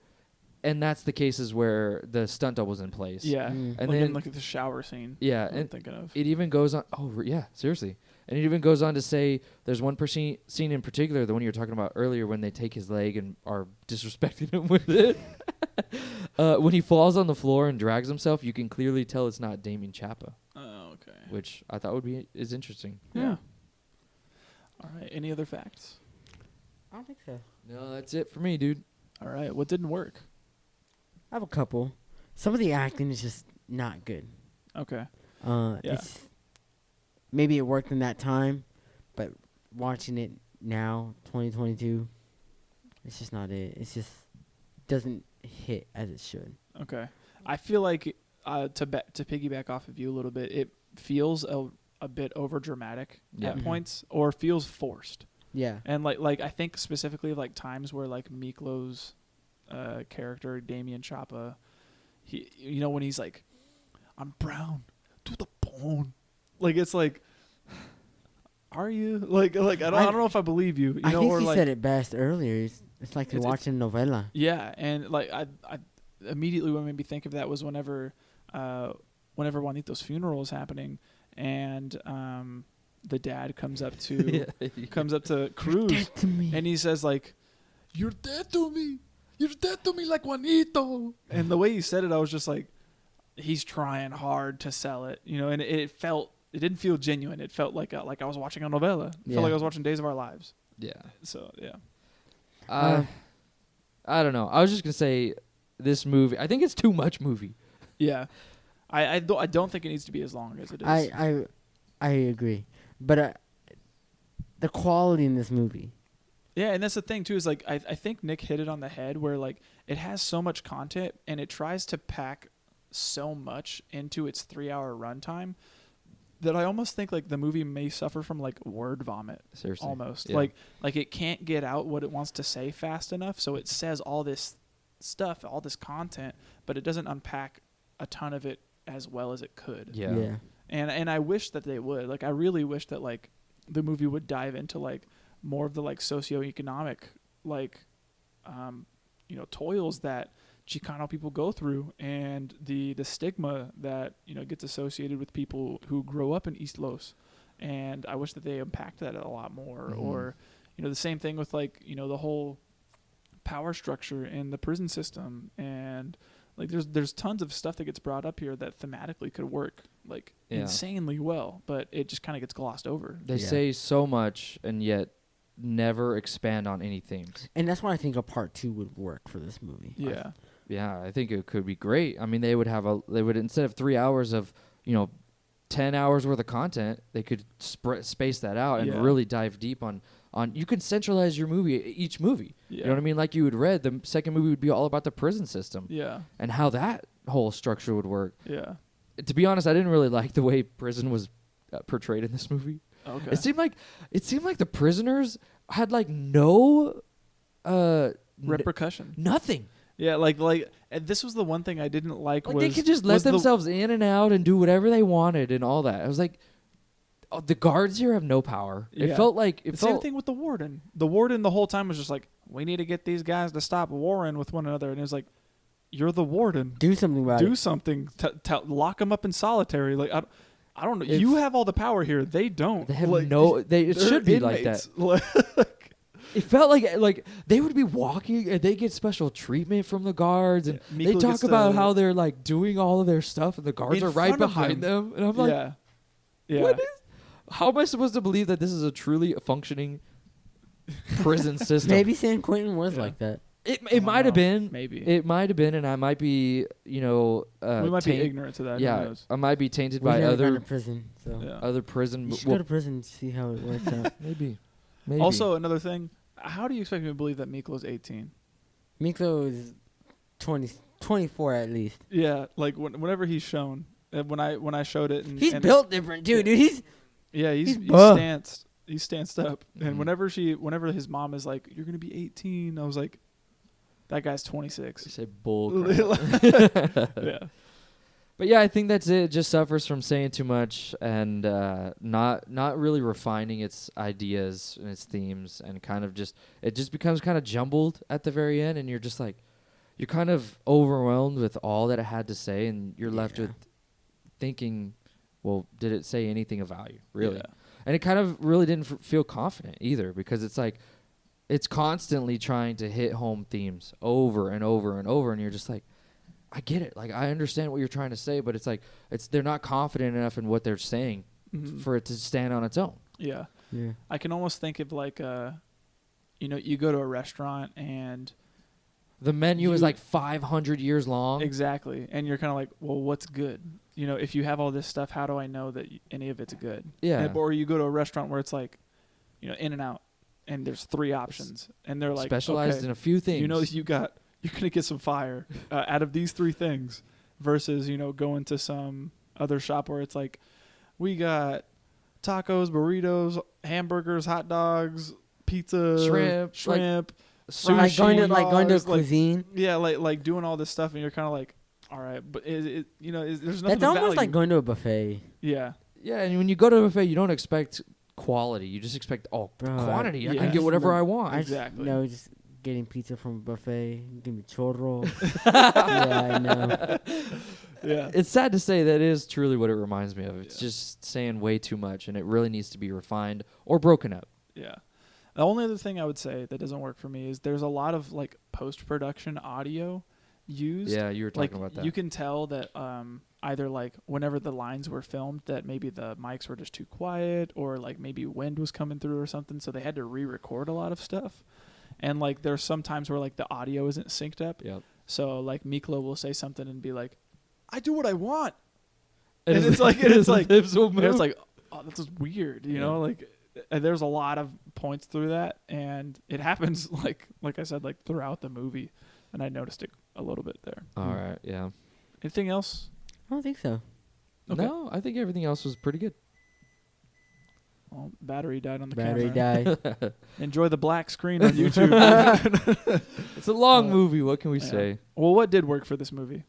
and that's the cases where the stunt double's in place. Yeah, and like then in like the shower scene. Yeah, I'm thinking of. It even goes on. Oh, yeah, seriously. And it even goes on to say there's one scene in particular, the one you were talking about earlier, when they take his leg and are disrespecting him with it. When he falls on the floor and drags himself, you can clearly tell it's not Damien Chapa. Oh, okay. Which I thought is interesting. Yeah. All right. Any other facts? I don't think so. No, that's it for me, dude. All right. What didn't work? I have a couple. Some of the acting is just not good. Okay. It's maybe it worked in that time, but watching it now, 2022, it's just not it. It's just doesn't hit as it should. Okay. I feel like to piggyback off of you a little bit, it feels a bit over dramatic at points, or feels forced. Yeah. And like I think specifically of like times where like Miklo's character, Damien Chapa. He, when he's like, I'm brown to the bone. Like, it's like, are you? Like I don't know if I believe you. I think or he like, said it best earlier. It's like you're watching a novela. Yeah, and like I immediately what made me think of that was whenever Juanito's funeral is happening, and the dad comes up to Cruz, and he says like, "You're dead to me. You're dead to me like Juanito." And the way he said it, I was just like, he's trying hard to sell it, and it didn't feel genuine. It felt like I was watching a novella. It felt like I was watching Days of Our Lives. Yeah. So yeah. I don't know. I was just gonna say this movie. I think it's too much movie. Yeah. I don't think it needs to be as long as it is. I agree, but the quality in this movie. Yeah, and that's the thing too, is like I think Nick hit it on the head where like it has so much content and it tries to pack so much into its 3-hour runtime that I almost think like the movie may suffer from like word vomit. Seriously. Almost. Yeah. Like it can't get out what it wants to say fast enough, so it says all this stuff, all this content, but it doesn't unpack a ton of it as well as it could. Yeah. And I wish that they would. Like I really wish that like the movie would dive into like more of the like socioeconomic like toils that Chicano people go through, and the stigma that gets associated with people who grow up in East Los. And I wish that they unpacked that a lot more. Mm-hmm. Or the same thing with like the whole power structure in the prison system, and like there's tons of stuff that gets brought up here that thematically could work like insanely well, but it just kind of gets glossed over. They say so much and yet never expand on any themes. And that's why I think a part 2 would work for this movie. Yeah. Yeah, I think it could be great. I mean, they would instead of 3 hours of 10 hours worth of content, they could space that out and really dive deep on. You could centralize your movie, each movie. Yeah. You know what I mean? Like you had read, the second movie would be all about the prison system. Yeah. And how that whole structure would work. Yeah. To be honest, I didn't really like the way prison was portrayed in this movie. Okay. It seemed like the prisoners had like no repercussion. Nothing. Yeah, like and this was the one thing I didn't like was they could just let themselves in and out and do whatever they wanted and all that. I was like, the guards here have no power. Yeah. It felt like same thing with the warden. The warden the whole time was just like, we need to get these guys to stop warring with one another, and it was like, you're the warden. Do something about it. Do something. Lock them up in solitary. Like I don't know. You have all the power here. They don't. They have like, it should be inmates. like that. It felt like they would be walking and they get special treatment from the guards, and they talk about how they're like doing all of their stuff and the guards are right behind them. And I'm like, yeah. How am I supposed to believe that this is a truly functioning prison system? Maybe San Quentin was like that. It might have been. Maybe. It might have been, and I might be, we might be ignorant to that. Yeah, Who knows? I might be tainted We've by never gone other to prison, so other prison. you should go to prison to see how it works out. Maybe. Also, another thing. How do you expect me to believe that Miklo's 18? Miklo is 24 at least. Yeah, like whenever he's shown, when I showed it, and he's built different, dude. He's stanced. He's stanced up. Mm-hmm. And whenever his mom is like, "You're gonna be 18," I was like, "That guy's 26." You say bull crap. Yeah. But yeah, I think that's it. It just suffers from saying too much and not really refining its ideas and its themes, and it just becomes kind of jumbled at the very end, and you're just like, you're kind of overwhelmed with all that it had to say, and you're left with thinking, well, did it say anything of value, really? Yeah. And it kind of really didn't feel confident either, because it's like it's constantly trying to hit home themes over and over and over, and you're just like, I get it. Like, I understand what you're trying to say, but it's like they're not confident enough in what they're saying for it to stand on its own. Yeah. Yeah. I can almost think of like, you go to a restaurant and the menu is like 500 years long. Exactly. And you're kind of like, well, what's good? If you have all this stuff, how do I know that any of it's good? Yeah. Or you go to a restaurant where it's like, In and Out, and there's 3 options, and they're like specialized in a few things. You're going to get some fire out of these 3 things versus, going to some other shop where it's like, we got tacos, burritos, hamburgers, hot dogs, pizza, shrimp, Like going to bars, cuisine. Yeah, like doing all this stuff, and you're kind of like, all right, but there's nothing. That's of almost like value. going to a buffet. Yeah, Yeah, and when you go to a buffet, you don't expect quality. You just expect Bro, quantity. I yeah. can get whatever I want. Exactly. Just getting pizza from a buffet. Give me churro. Yeah, I know. yeah. It's sad to say that is truly what it reminds me of. It's just saying way too much, and it really needs to be refined or broken up. Yeah. The only other thing I would say that doesn't work for me is there's a lot of like post-production audio used. Yeah, you were talking about that. You can tell that either like whenever the lines were filmed that maybe the mics were just too quiet, or like maybe wind was coming through or something, so they had to re-record a lot of stuff. And like there's some times where like the audio isn't synced up. Yep. So like Miklo will say something and be like, "I do what I want." And it's like it's like will and it's like, oh, that's just weird, you know, like there's a lot of points through that, and it happens like I said, like throughout the movie, and I noticed it a little bit there. All right, yeah. Anything else? I don't think so. Okay. No, I think everything else was pretty good. Well, battery died on the Battery camera. died. Enjoy the black screen on YouTube. It's a long movie. What can we Yeah. say? Well, what did work for this movie?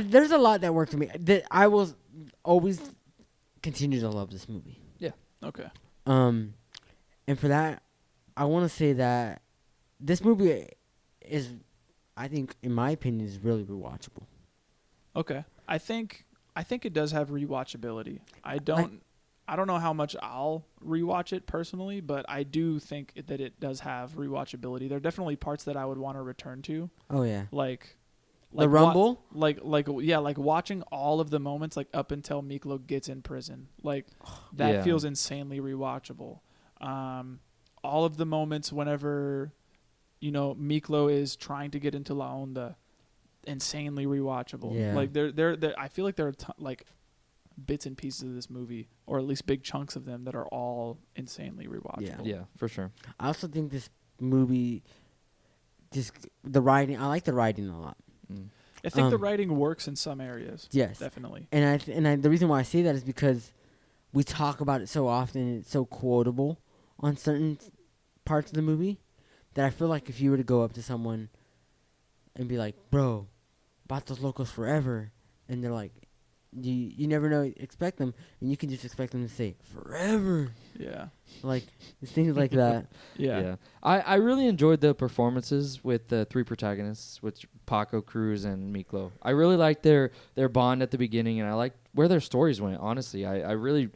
There's a lot that worked for me. That I will always continue to love this movie. Okay. And for that, I want to say that this movie is, I think, in my opinion, is really rewatchable. Okay. I think it does have rewatchability. I don't know how much I'll rewatch it personally, but I do think that it does have rewatchability. There are definitely parts that I would want to return to, Oh yeah. like The Rumble? like watching all of the moments like up until Miklo gets in prison. Like that Yeah. feels insanely rewatchable. All of the moments whenever Miklo is trying to get into La Onda, insanely rewatchable. Yeah. Like there I feel like there are like bits and pieces of this movie, or at least big chunks of them, that are all insanely rewatchable. Yeah, for sure. I also think this movie, the writing. I like the writing a lot. I think the writing works in some areas. Yes. Definitely. And the reason why I say that is because we talk about it so often, and it's so quotable on certain parts of the movie, that I feel like if you were to go up to someone and be like, "Bro, Vatos Locos forever," and they're like, you never know, expect them, and you can just expect them to say forever, Yeah. like things like that. Yeah. I really enjoyed the performances with the three protagonists, with Paco, Cruz, and Miklo. I really liked their bond at the beginning, and I liked where their stories went. Honestly, I really,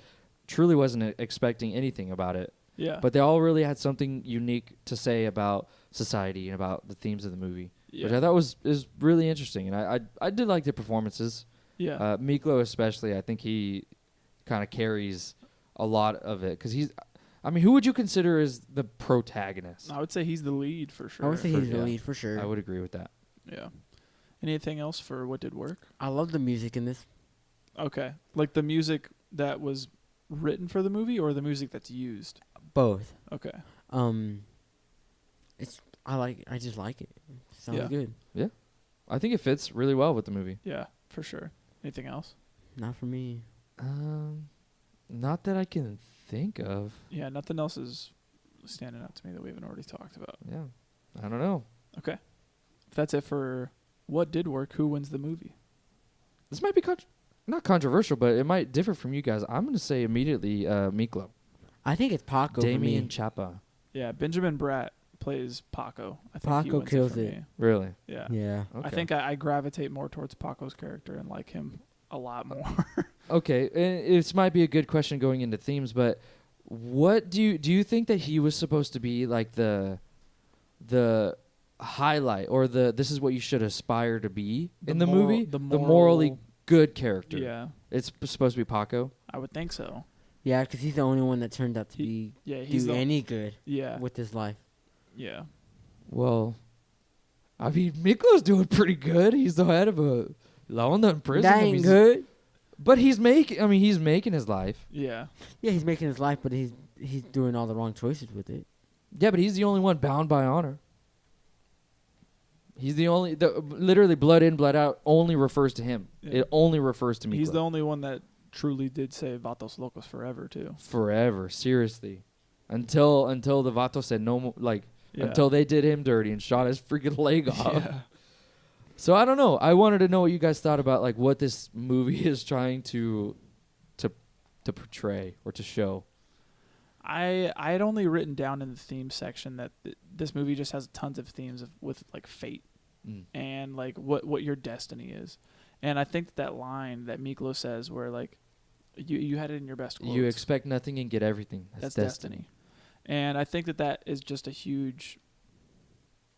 truly wasn't expecting anything about it. Yeah. But they all really had something unique to say about society and about the themes of the movie, which I thought was really interesting, and I did like the performances. Yeah. Miklo especially, I think he kind of carries a lot of it, because who would you consider as the protagonist? I would say he's the lead for sure. I would say he's the yeah. lead for sure. I would agree with that. Yeah. Anything else for what did work? I love the music in this. Okay. Like the music that was written for the movie, or the music that's used? Both. Okay. I just like it. Sounds Yeah. good. Yeah, I think it fits really well with the movie. Yeah, for sure. Anything else? Not for me. Not that I can think of. Yeah, nothing else is standing out to me that we haven't already talked about. Yeah, I don't know. Okay. If that's it for what did work, who wins the movie? This might be not controversial, but it might differ from you guys. I'm going to say immediately Miklo. I think it's Paco Damien for me. Chapa. Yeah, Benjamin Bratt plays Paco. I think he Paco wins kills for it. me. Really? Yeah. Yeah. Okay. I think I gravitate more towards Paco's character and like him a lot more. Okay, this might be a good question going into themes, but what do you think that he was supposed to be like the highlight, or this is what you should aspire to be in the movie? The The morally moral- good character. Yeah, It's supposed to be Paco. I would think so. Yeah, because he's the only one that turned out to be He's do any good Yeah. with his life. Yeah. Well, I mean, Miklo's doing pretty good. He's the head of a Laonda in prison. That ain't good. But he's making his life. Yeah. Yeah, he's making his life, but he's doing all the wrong choices with it. Yeah, but he's the only one bound by honor. He's the only, literally blood in, blood out only refers to him. Yeah. It only refers to Miklo. He's the only one that truly did say Vatos Locos forever too. Forever, seriously. until the Vato said no more, like until they did him dirty and shot his freaking leg off. Yeah. So I don't know. I wanted to know what you guys thought about like what this movie is trying to portray or to show. I had only written down in the theme section that this movie just has tons of themes with like fate and like what your destiny is. And I think that line that Miklo says where like you had it in your best quotes. You expect nothing and get everything. That's destiny. And I think that is just a huge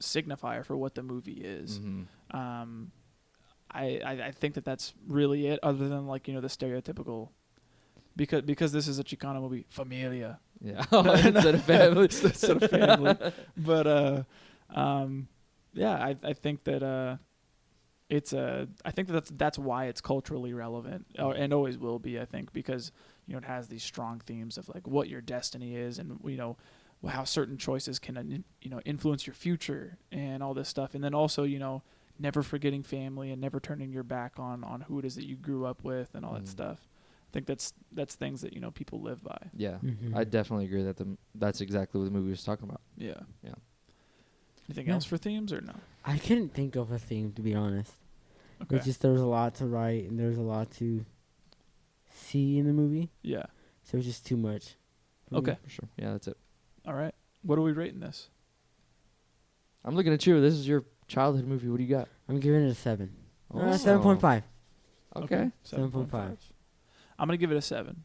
signifier for what the movie is. Mm-hmm. I think that's really it, other than like, the stereotypical, because this is a Chicano movie, familia. Yeah. Instead of family. Instead of family. But yeah, I think that I think that's why it's culturally relevant, and always will be, I think, because it has these strong themes of like what your destiny is, and how certain choices can influence your future and all this stuff, and then also never forgetting family and never turning your back on who it is that you grew up with and all that stuff. I think that's things that people live by. Yeah, Mm-hmm. I definitely agree that that's exactly what the movie was talking about. Yeah. Yeah. Anything else for themes or no? I couldn't think of a theme, to be honest. Okay. It's just there was a lot to write and there was a lot to see in the movie, Yeah. so it was just too much. Okay. For sure. Yeah, that's it. All right. What are we rating this? I'm looking at you. This is your childhood movie. What do you got? I'm giving it a 7. Oh. 7.5. Okay. 7.5. I'm gonna give it a 7.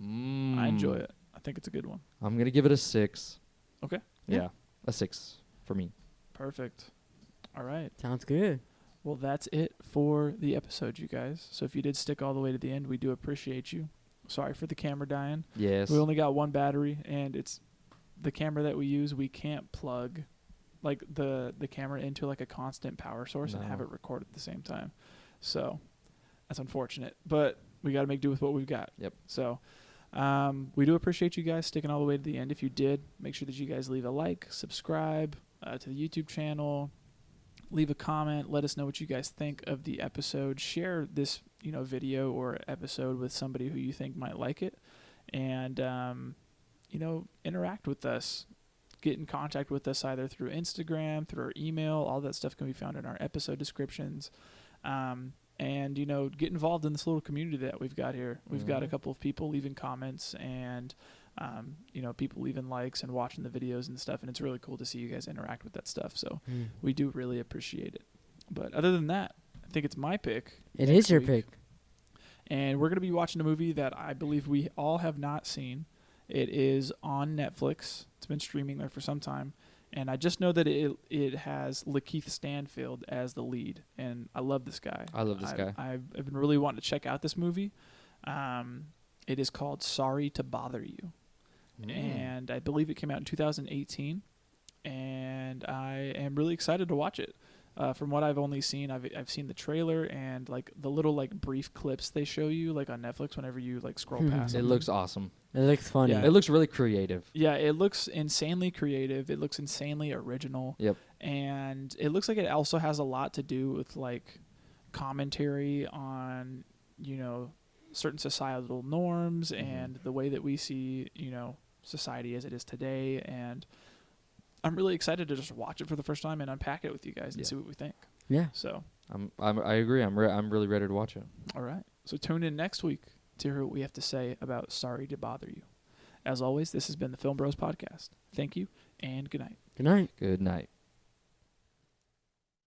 I enjoy Mm. it. I think it's a good one. I'm gonna give it a 6. Okay. Yeah, a 6 for me. Perfect. All right. Sounds good. Well, that's it for the episode, you guys. So if you did stick all the way to the end, we do appreciate you. Sorry for the camera dying. Yes. We only got one battery, and it's the camera that we use. We can't plug like the camera into like a constant power source and have No. it record at the same time. So that's unfortunate, but we got to make do with what we've got. Yep. So we do appreciate you guys sticking all the way to the end. If you did, make sure that you guys leave a like, subscribe to the YouTube channel, leave a comment, let us know what you guys think of the episode. Share this video or episode with somebody who you think might like it, and interact with us. Get in contact with us either through Instagram, through our email. All that stuff can be found in our episode descriptions. And get involved in this little community that we've got here. We've got a couple of people leaving comments and people leaving likes and watching the videos and stuff, and it's really cool to see you guys interact with that stuff. So we do really appreciate it. But other than that, I think it's my pick. It is your week. pick. And we're going to be watching a movie that I believe we all have not seen. It is on Netflix. It's been streaming there for some time. And I just know that it has Lakeith Stanfield as the lead. And I love this guy. I love this guy. I've been really wanting to check out this movie. It is called Sorry to Bother You. And I believe it came out in 2018. And I am really excited to watch it. From what I've only seen, I've seen the trailer and like the little like brief clips they show you like on Netflix whenever you like scroll past. It looks awesome. It looks funny. Yeah. It looks really creative. Yeah, it looks insanely creative. It looks insanely original. Yep. And it looks like it also has a lot to do with like commentary on, certain societal norms and the way that we see, society as it is today. And I'm really excited to just watch it for the first time and unpack it with you guys and see what we think. Yeah. So I agree. I'm really ready to watch it. all right. So tune in next week to hear what we have to say about Sorry to Bother You. As always, this has been the Film Bros Podcast. Thank you and good night. Good night. Good night.